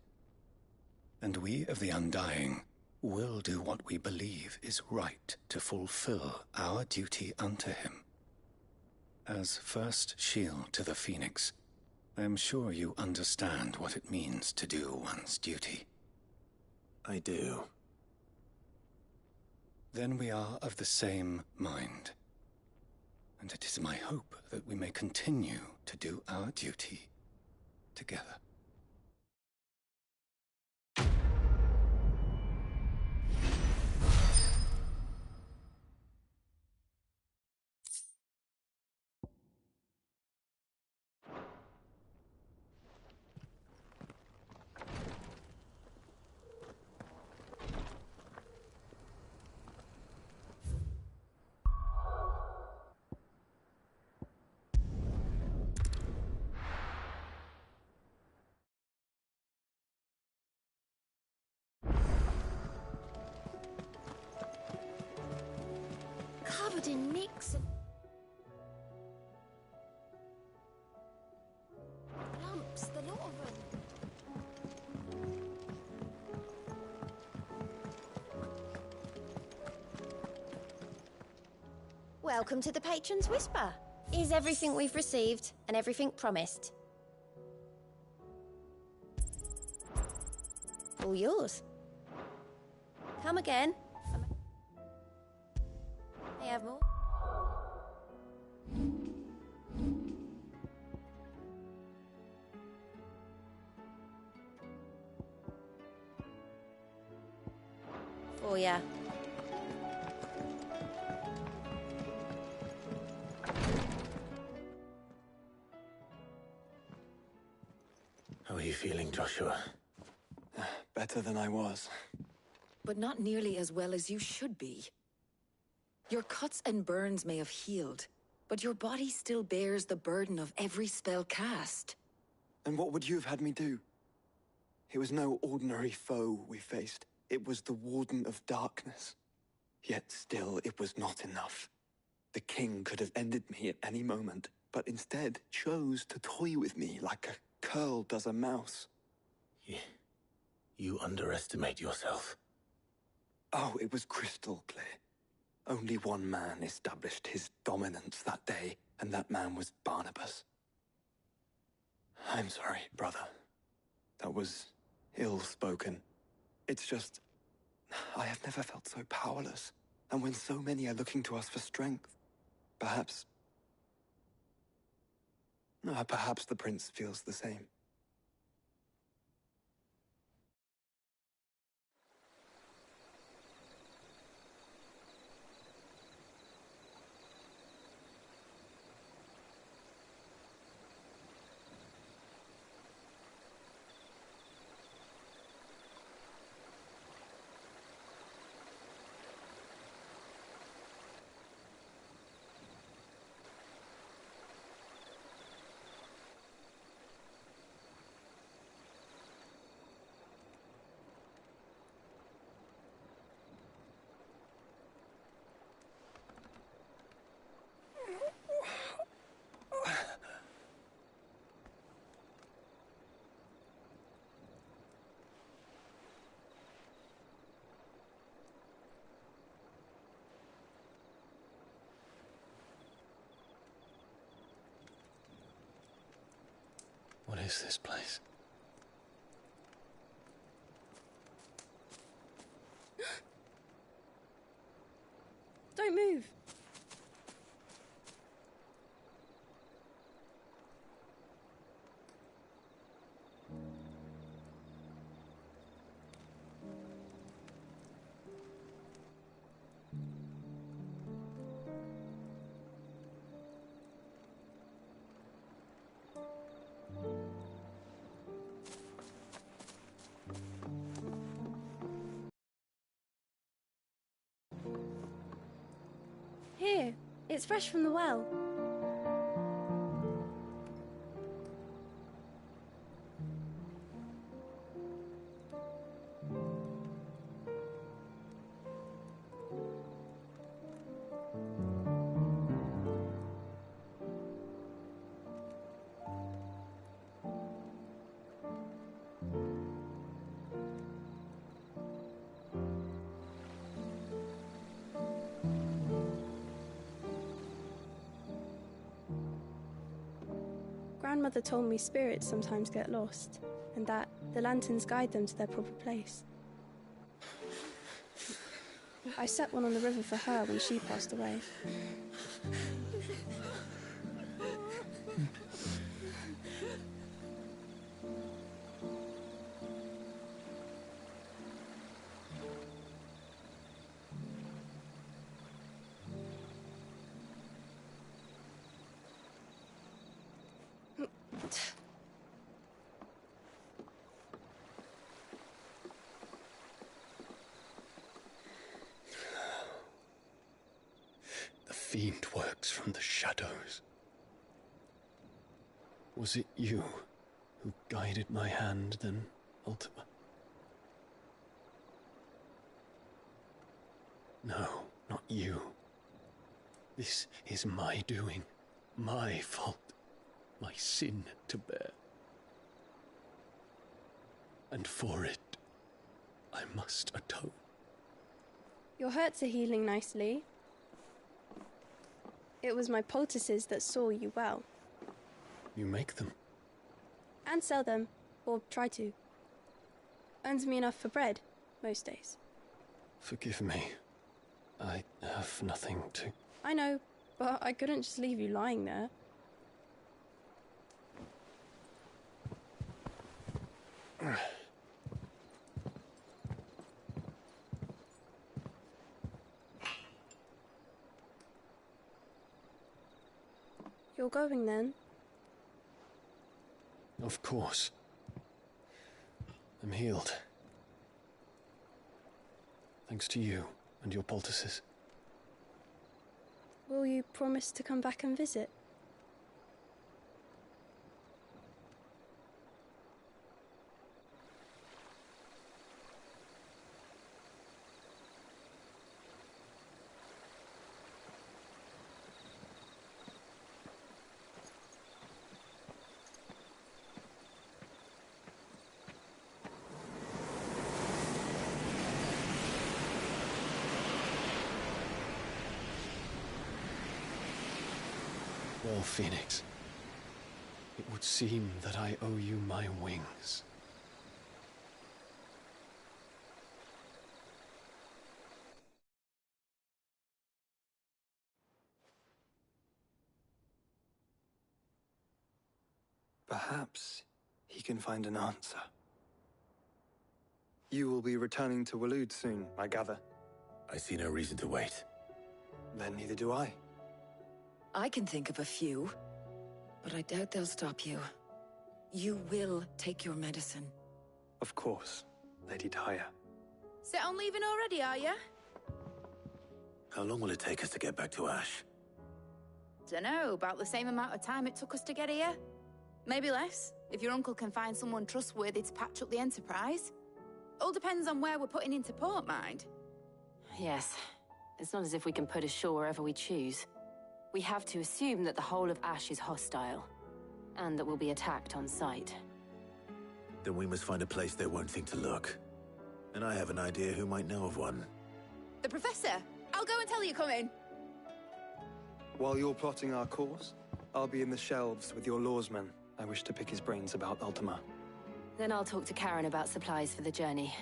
R: And we of the Undying will do what we believe is right to fulfill our duty unto him. As first shield to the Phoenix, I am sure you understand what it means to do one's duty.
B: I do.
R: Then we are of the same mind. And it is my hope that we may continue to do our duty together.
D: Covered in nicks and lumps, the lot of them.
T: Welcome to the Patron's Whisper. Is everything we've received and everything promised? All yours. Come again. May I have more? For ya.
B: How are you feeling, Joshua?
U: Better than I was.
K: But not nearly as well as you should be. Your cuts and burns may have healed, but your body still bears the burden of every spell cast.
U: And what would you have had me do? It was no ordinary foe we faced. It was the Warden of Darkness. Yet still, it was not enough. The king could have ended me at any moment, but instead chose to toy with me like a curl does a mouse.
B: You underestimate yourself.
U: Oh, it was crystal clear. Only one man established his dominance that day, and that man was Barnabas. I'm sorry, brother. That was ill-spoken. It's just, I have never felt so powerless. And when so many are looking to us for strength, perhaps the prince feels the same.
R: What is this place?
C: Don't move. Here, it's fresh from the well. Grandmother told me spirits sometimes get lost, and that the lanterns guide them to their proper place. I set one on the river for her when she passed away.
R: The fiend works from the shadows. Was it you who guided my hand then, Ultima? No, not you. This is my doing, my fault, my sin to bear. And for it, I must atone.
C: Your hurts are healing nicely. It was my poultices that saw you well.
R: You make them?
C: And sell them, or try to. Earns me enough for bread, most days.
R: Forgive me. I have nothing to...
C: I know, but I couldn't just leave you lying there. You're going then?
R: Of course. I'm healed. Thanks to you and your poultices.
C: Will you promise to come back and visit?
U: War Phoenix, it would seem that I owe you my wings. Perhaps he can find an answer. You will be returning to Waloed soon, I gather.
B: I see no reason to wait.
U: Then neither do I.
K: I can think of a few, but I doubt they'll stop you. You will take your medicine.
U: Of course, Lady Daya.
I: Set on leaving already, are you?
B: How long will it take us to get back to Ash?
I: Dunno, about the same amount of time it took us to get here. Maybe less, if your uncle can find someone trustworthy to patch up the Enterprise. All depends on where we're putting into port, mind.
V: Yes. It's not as if we can put ashore wherever we choose. We have to assume that the whole of Ash is hostile, and that we'll be attacked on sight.
B: Then we must find a place they won't think to look. And I have an idea who might know of one.
I: The Professor! I'll go and tell you come in.
U: While you're plotting our course, I'll be in the shelves with your lawsman. I wish to pick his brains about Ultima.
V: Then I'll talk to Karen about supplies for the journey.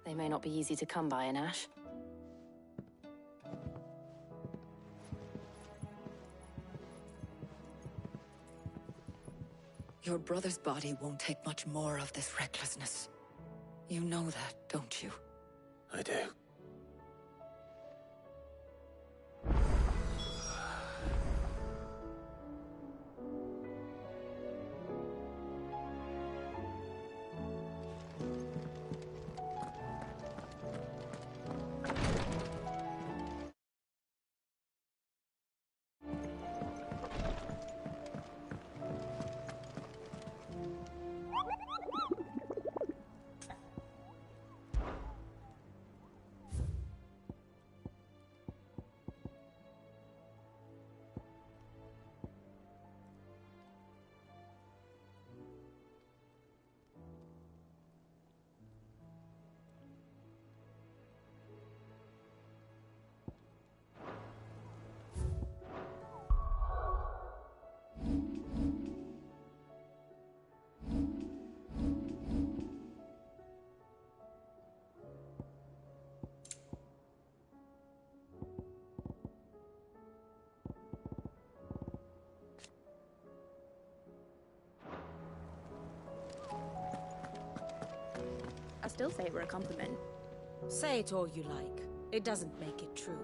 V: They may not be easy to come by in Ash.
K: Your brother's body won't take much more of this recklessness. You know that, don't you?
B: I do.
I: I still say it were a compliment.
W: Say it all you like. It doesn't make it true.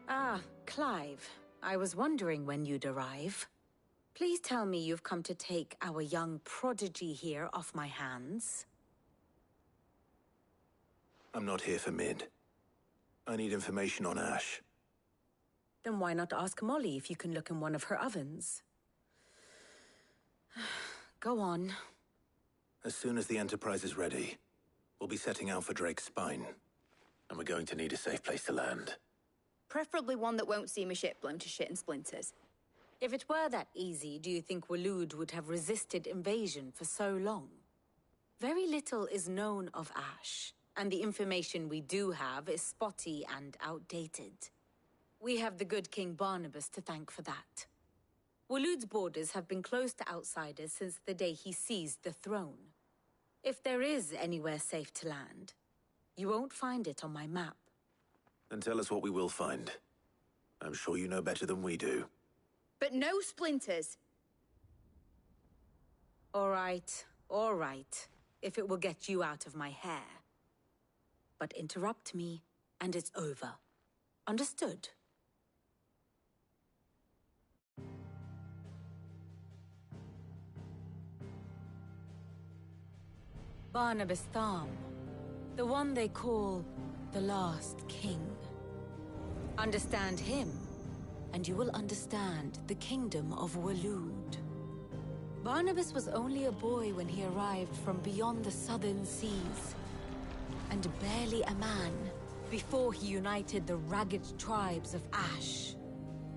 W: Ah, Clive. I was wondering when you'd arrive. Please tell me you've come to take our young prodigy here off my hands.
B: I'm not here for Mid. I need information on Ash.
W: Then why not ask Molly if you can look in one of her ovens? Go on.
B: As soon as the Enterprise is ready, we'll be setting out for Drake's Spine. And we're going to need a safe place to land.
I: Preferably one that won't see my ship blown to shit and splinters.
W: If it were that easy, do you think Waloed would have resisted invasion for so long? Very little is known of Ash, and the information we do have is spotty and outdated. We have the good King Barnabas to thank for that. Waloed's borders have been closed to outsiders since the day he seized the throne. If there is anywhere safe to land, you won't find it on my map.
B: Then tell us what we will find. I'm sure you know better than we do.
I: But no splinters.
W: All right, if it will get you out of my hair. But interrupt me, and it's over. Understood? Barnabas Tham, the one they call the Last King. Understand him, and you will understand the kingdom of Waloed. Barnabas was only a boy when he arrived from beyond the southern seas, and barely a man before he united the ragged tribes of Ash.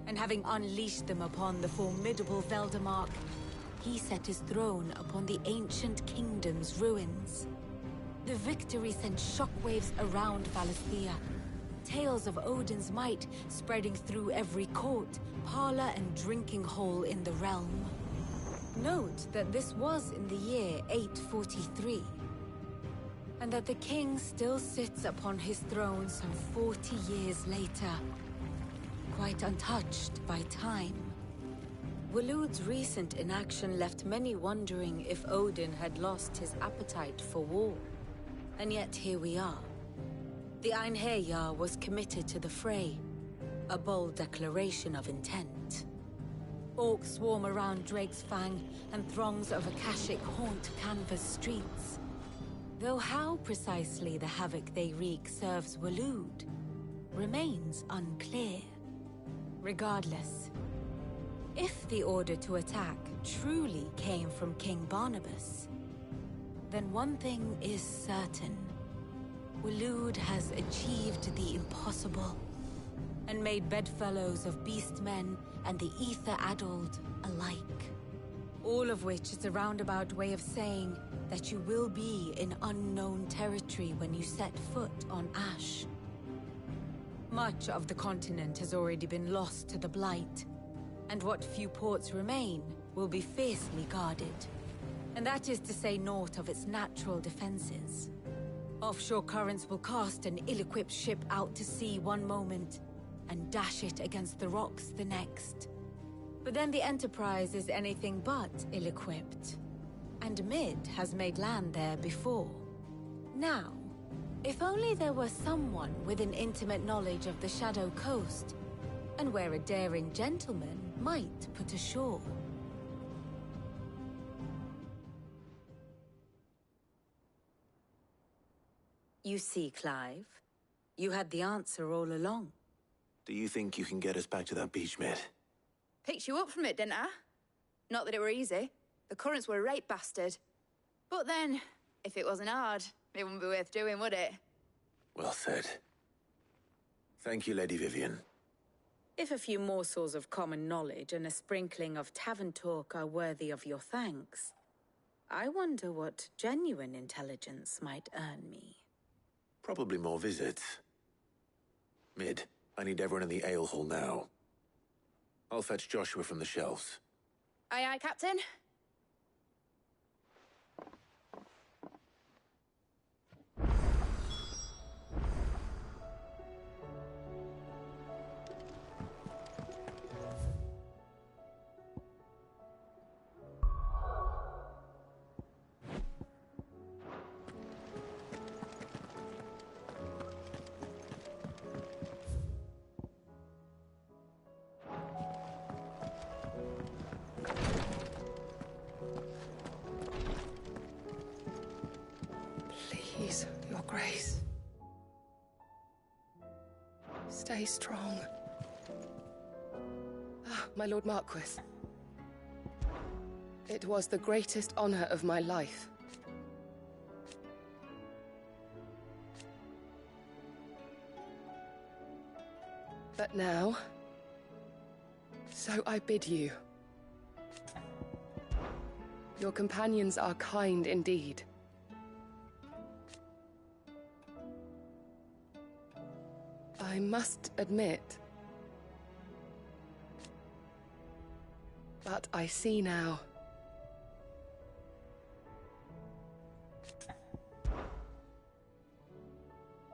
W: And having unleashed them upon the formidable Veldemark, he set his throne upon the ancient kingdom's ruins. The victory sent shockwaves around Valisthea. Tales of Odin's might spreading through every court, parlor, and drinking hole in the realm. Note that this was in the year 843, and that the king still sits upon his throne some 40 years later, quite untouched by time. Waloed's recent inaction left many wondering if Odin had lost his appetite for war. And yet here we are. The Einherjar was committed to the fray, a bold declaration of intent. Orcs swarm around Drake's Fang, and throngs of Akashic haunt Canva's streets. Though how precisely the havoc they wreak serves Waloed remains unclear. Regardless, if the order to attack truly came from King Barnabas, then one thing is certain. Waloed has achieved the impossible, and made bedfellows of beastmen and the ether-addled alike. All of which is a roundabout way of saying that you will be in unknown territory when you set foot on Ash. Much of the continent has already been lost to the Blight, and what few ports remain will be fiercely guarded. And that is to say naught of its natural defenses. Offshore currents will cast an ill-equipped ship out to sea one moment, and dash it against the rocks the next. But then the Enterprise is anything but ill-equipped, and Mid has made land there before. Now, if only there were someone with an intimate knowledge of the Shadow Coast, and where a daring gentleman might put ashore. You see, Clive, you had the answer all along.
B: Do you think you can get us back to that beach, Mid?
I: Picked you up from it, didn't I? Not that it were easy. The currents were a right bastard. But then, if it wasn't hard, it wouldn't be worth doing, would it?
B: Well said. Thank you, Lady Vivian.
W: If a few morsels of common knowledge and a sprinkling of tavern talk are worthy of your thanks, I wonder what genuine intelligence might earn me.
B: Probably more visits. Mid, I need everyone in the ale hall now. I'll fetch Joshua from the shelves.
I: Aye, aye, Captain.
E: Please, Your Grace. Stay strong. Ah, my Lord Marquis. It was the greatest honor of my life. But now, so I bid you. Your companions are kind indeed. I must admit, but I see now.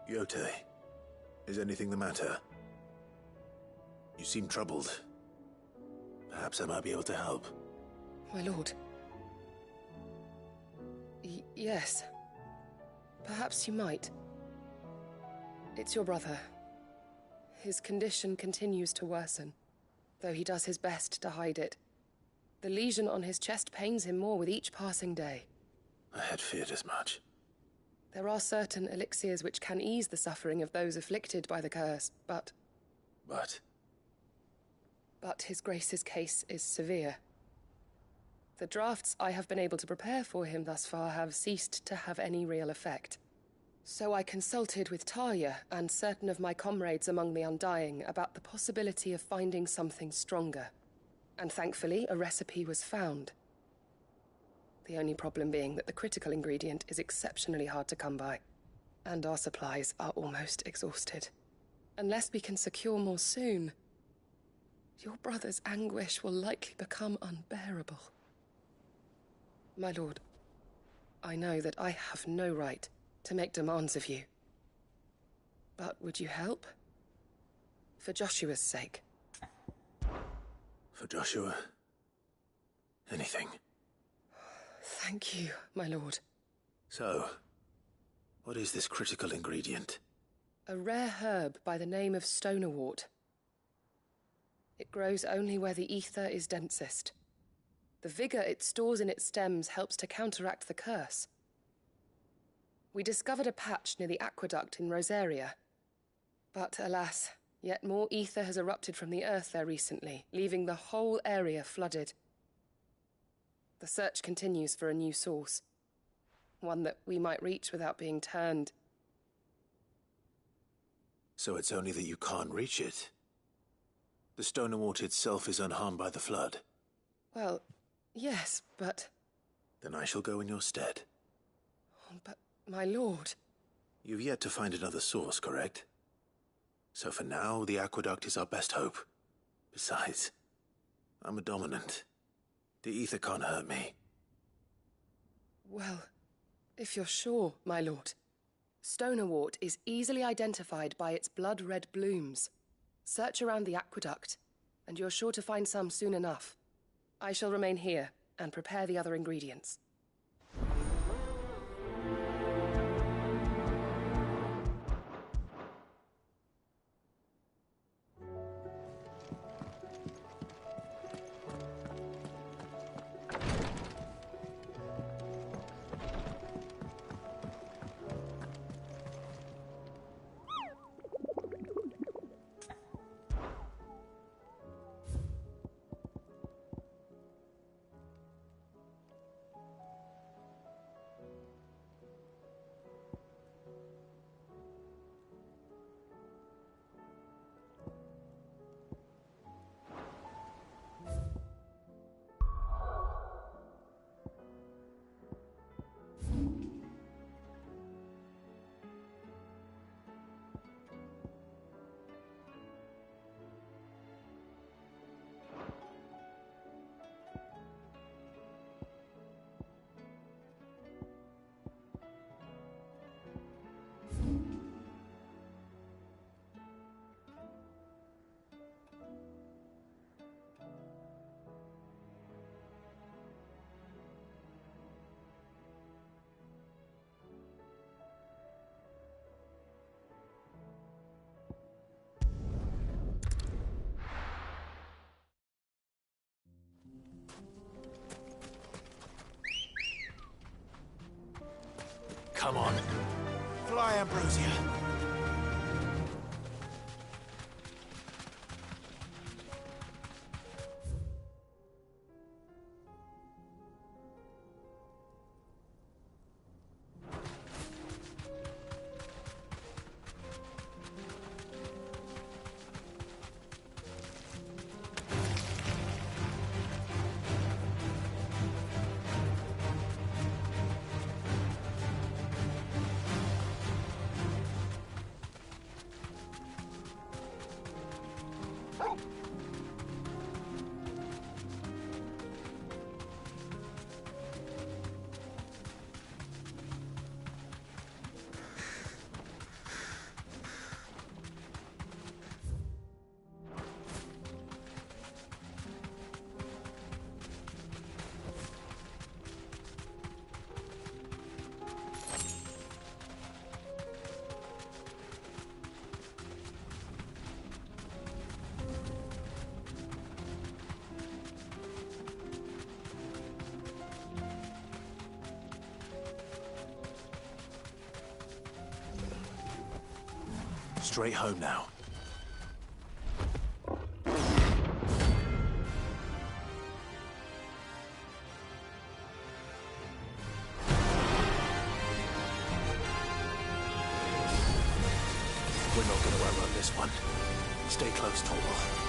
B: Yote, is anything the matter? You seem troubled. Perhaps I might be able to help.
E: My lord. Yes. Perhaps you might. It's your brother. His condition continues to worsen, though he does his best to hide it. The lesion on his chest pains him more with each passing day.
B: I had feared as much.
E: There are certain elixirs which can ease the suffering of those afflicted by the curse, but...
B: But
E: his Grace's case is severe. The drafts I have been able to prepare for him thus far have ceased to have any real effect. So I consulted with Talia and certain of my comrades among the Undying about the possibility of finding something stronger. And thankfully, a recipe was found. The only problem being that the critical ingredient is exceptionally hard to come by, and our supplies are almost exhausted. Unless we can secure more soon, your brother's anguish will likely become unbearable. My lord, I know that I have no right to make demands of you. But would you help? For Joshua's sake.
B: For Joshua? Anything.
E: Thank you, my lord.
B: So, what is this critical ingredient?
E: A rare herb by the name of stonerwort. It grows only where the ether is densest. The vigor it stores in its stems helps to counteract the curse. We discovered a patch near the aqueduct in Rosaria. But alas, yet more ether has erupted from the earth there recently, leaving the whole area flooded. The search continues for a new source. One that we might reach without being turned.
B: So it's only that you can't reach it? The Stonerwort itself is unharmed by the flood?
E: Well, yes, but...
B: Then I shall go in your stead.
E: But, my lord...
B: You've yet to find another source, correct? So for now, the aqueduct is our best hope. Besides, I'm a dominant. The ether can't hurt me.
E: Well, if you're sure, my lord. Stonerwort is easily identified by its blood-red blooms. Search around the aqueduct, and you're sure to find some soon enough. I shall remain here and prepare the other ingredients.
B: Come on. Fly, Ambrosia. Straight home now. Stay close, Torgal.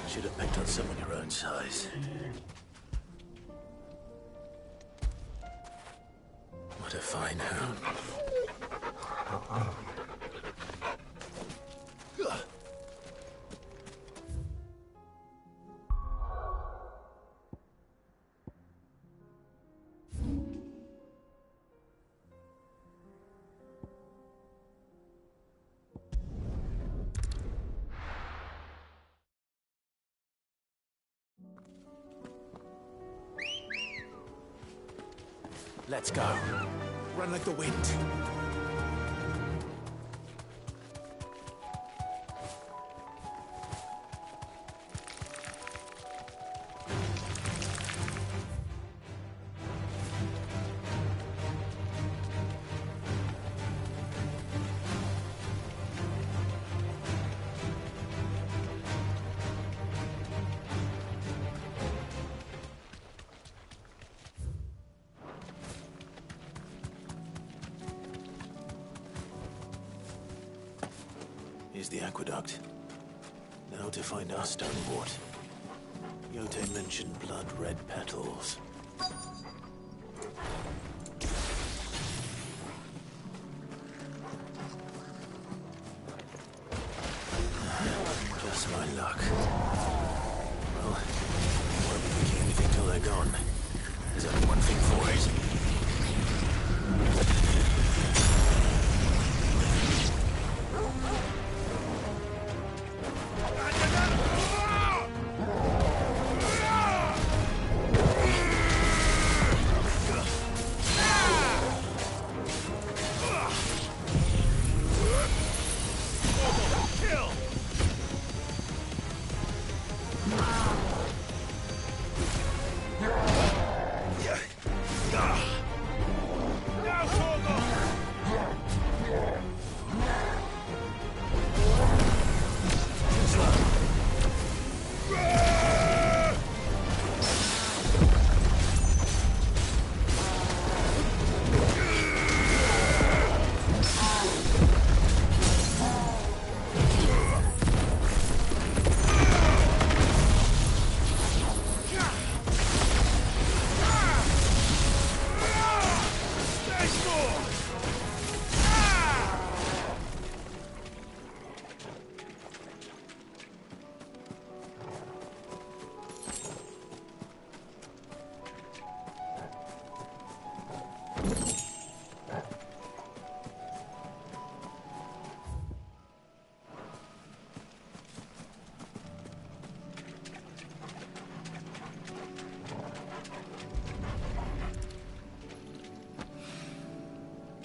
B: Should have picked on someone your own size. What a fine hound. Let's go.
A: Run like the wind.
B: Here's the aqueduct. Now to find our stonewort. Yote mentioned blood-red petals. Just my luck. Well, won't be thinking anything till they're gone. There's only one thing for it.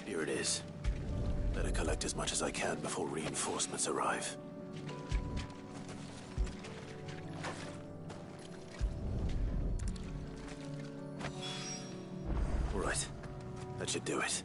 B: Here it is. Better collect as much as I can before reinforcements arrive. All right. That should do it.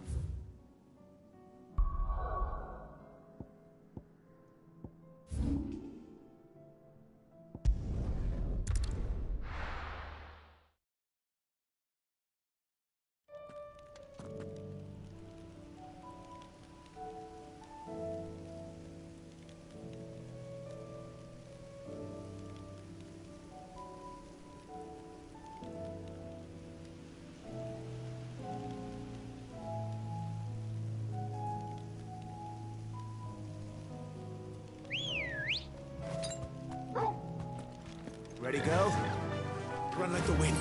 B: Ready, go? Run like the wind.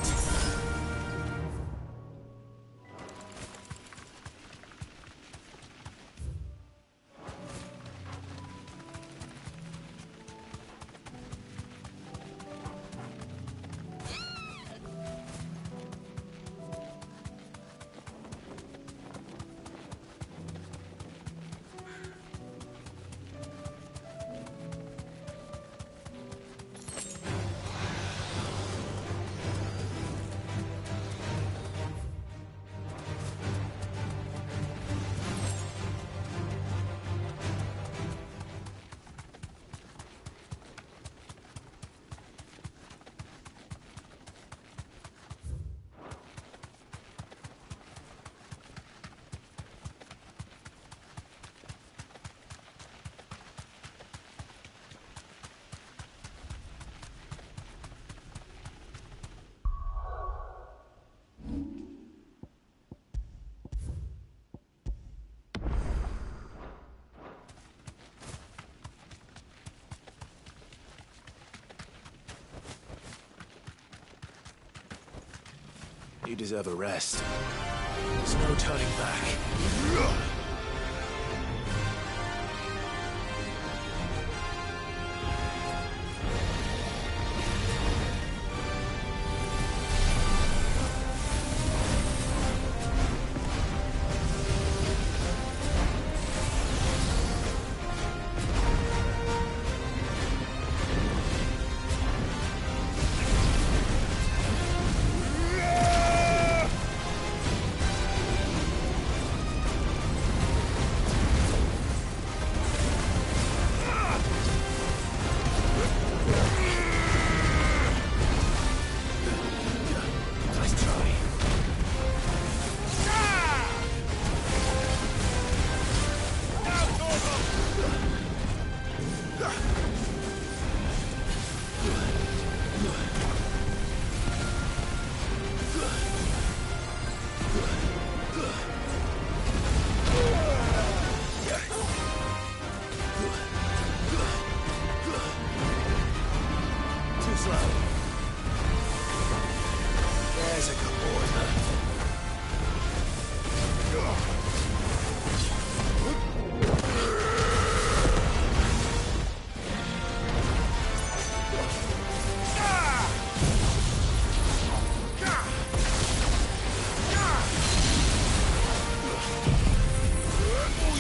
B: You deserve a rest. There's no turning back.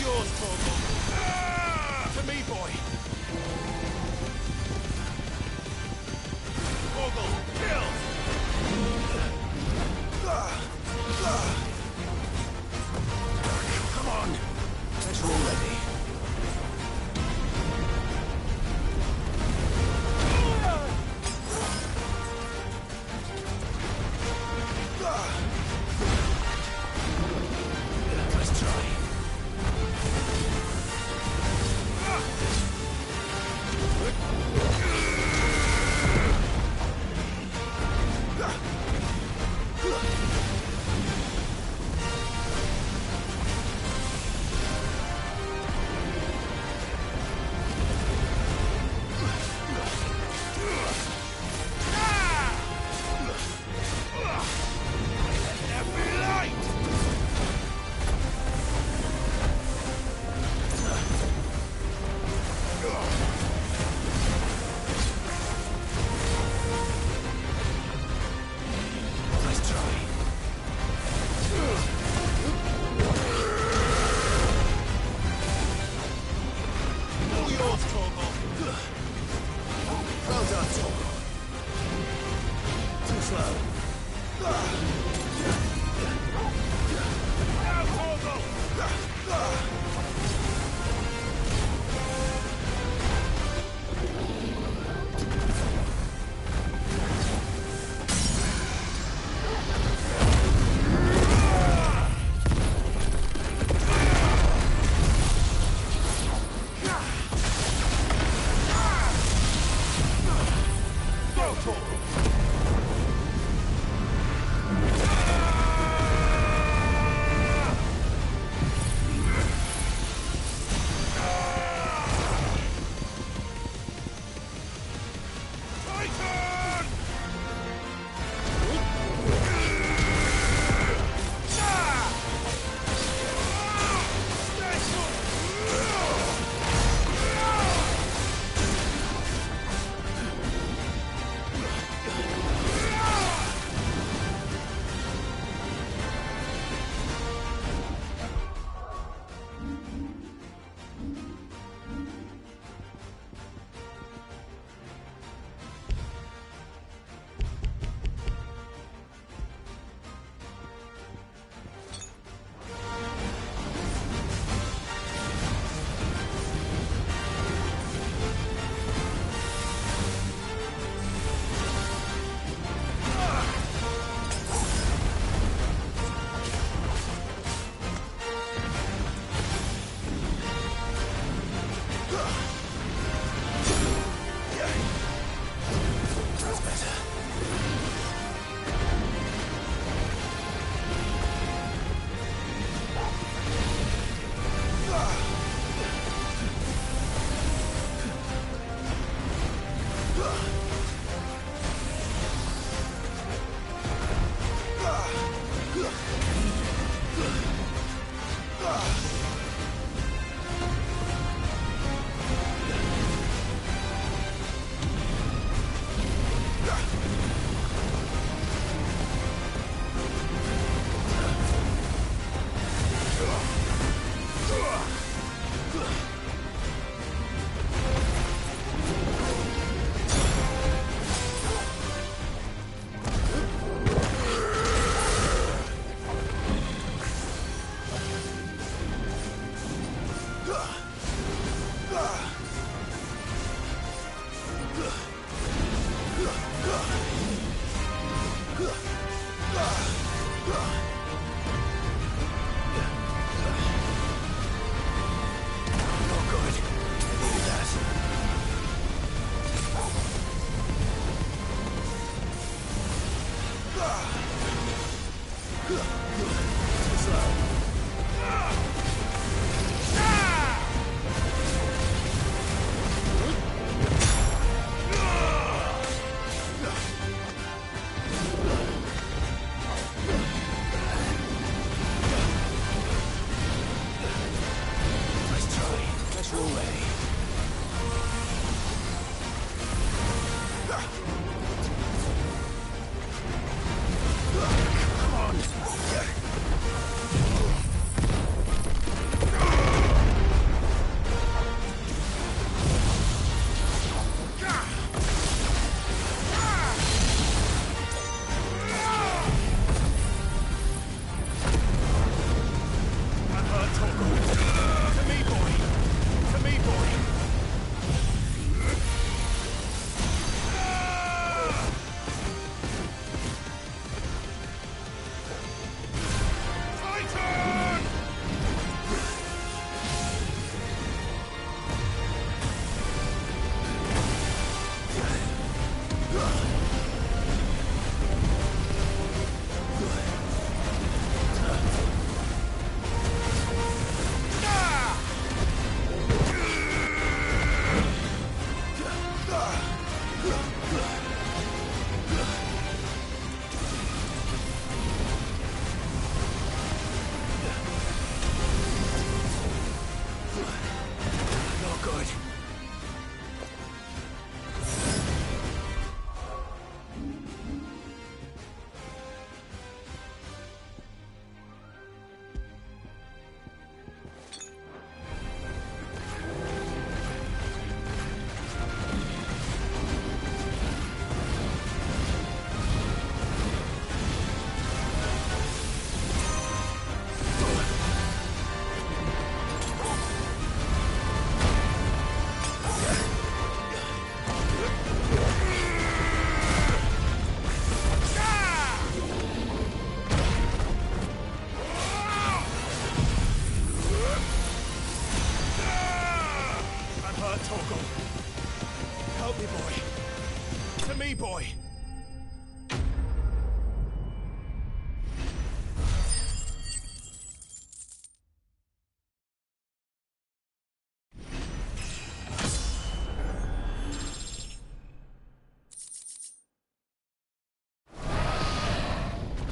P: yours, Torgal. To me, boy. Torgal, kill!
B: Come on. Let's roll ready. Let's try.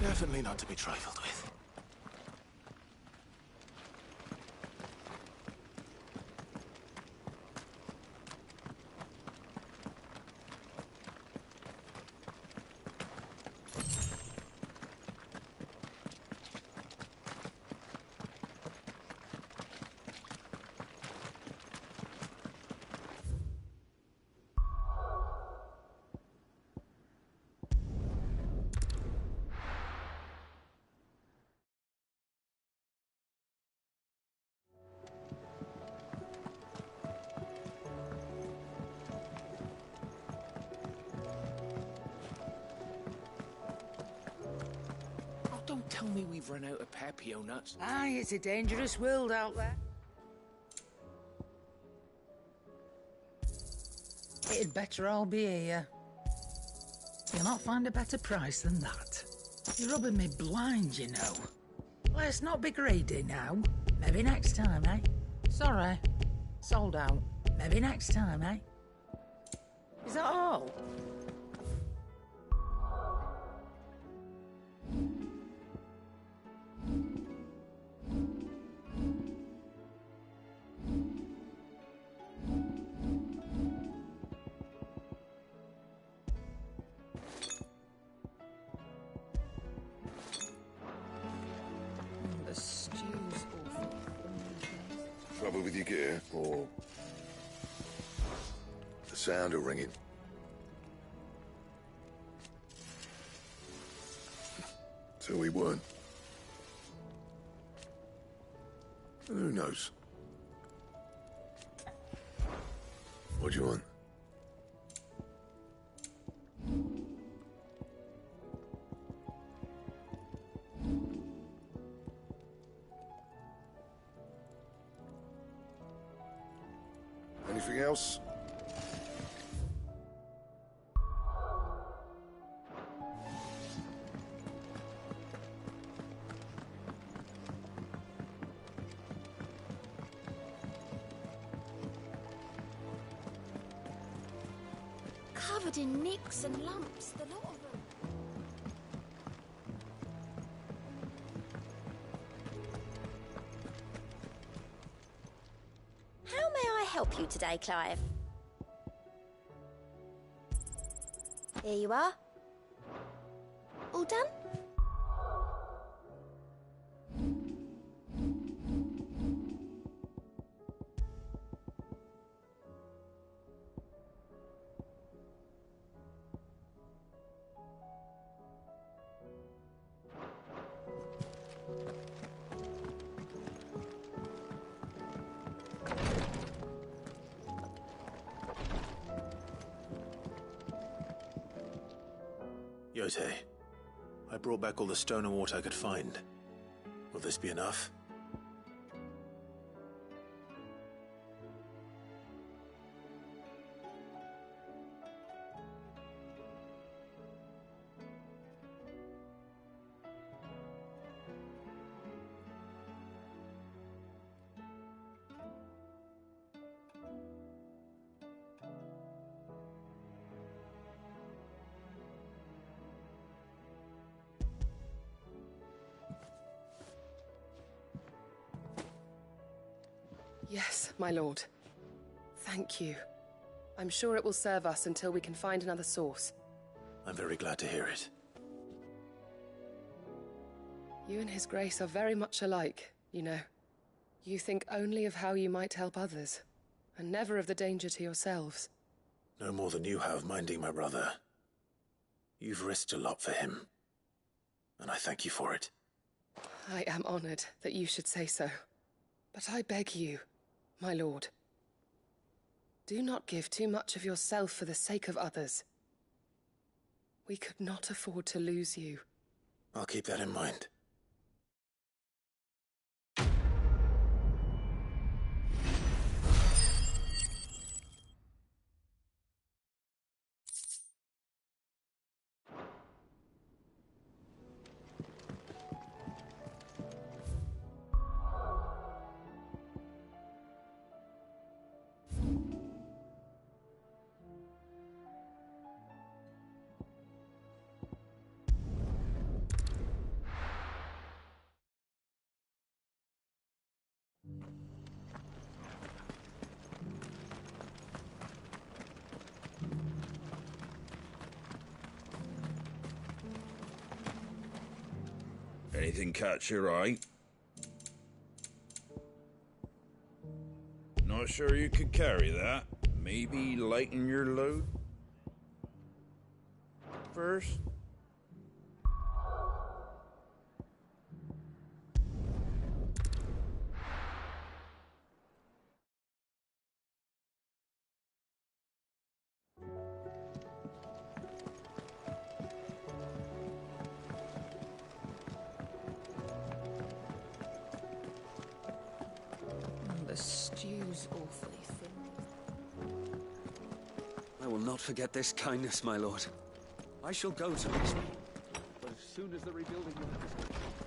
B: Definitely not to be trifled with.
G: Don't tell me we've run out of Papio nuts.
F: Aye, it's a dangerous world out there. It'd better all be here. You'll not find a better price than that. You're rubbing me blind, you know. Let's not be greedy now. Maybe next time, eh? Sorry. Sold out. Maybe next time, eh? Is that all?
J: Trouble with your gear, or the sound of ringing? So we weren't. Who knows? What do you want? Anything else?
D: Covered in nicks and lumps, the lot of them.
T: How may I help you today, Clive? Here you are. All done?
B: Quixote, I brought back all the stone and water I could find. Will this be enough?
E: Yes, my lord. Thank you. I'm sure it will serve us until we can find another source.
B: I'm very glad to hear it.
E: You and His Grace are very much alike, you know. You think only of how you might help others, and never of the danger to yourselves.
B: No more than you have minding my brother. You've risked a lot for him, and I thank you for it.
E: I am honored that you should say so. But I beg you, my lord, do not give too much of yourself for the sake of others. We could not afford to lose you.
B: I'll keep that in mind.
L: Anything catch your eye? Not sure you could carry that. Maybe lighten your load first?
W: The stew's awfully thin.
M: I will not forget this kindness, my lord. I shall go to Richmond, but as soon as the rebuilding work is complete...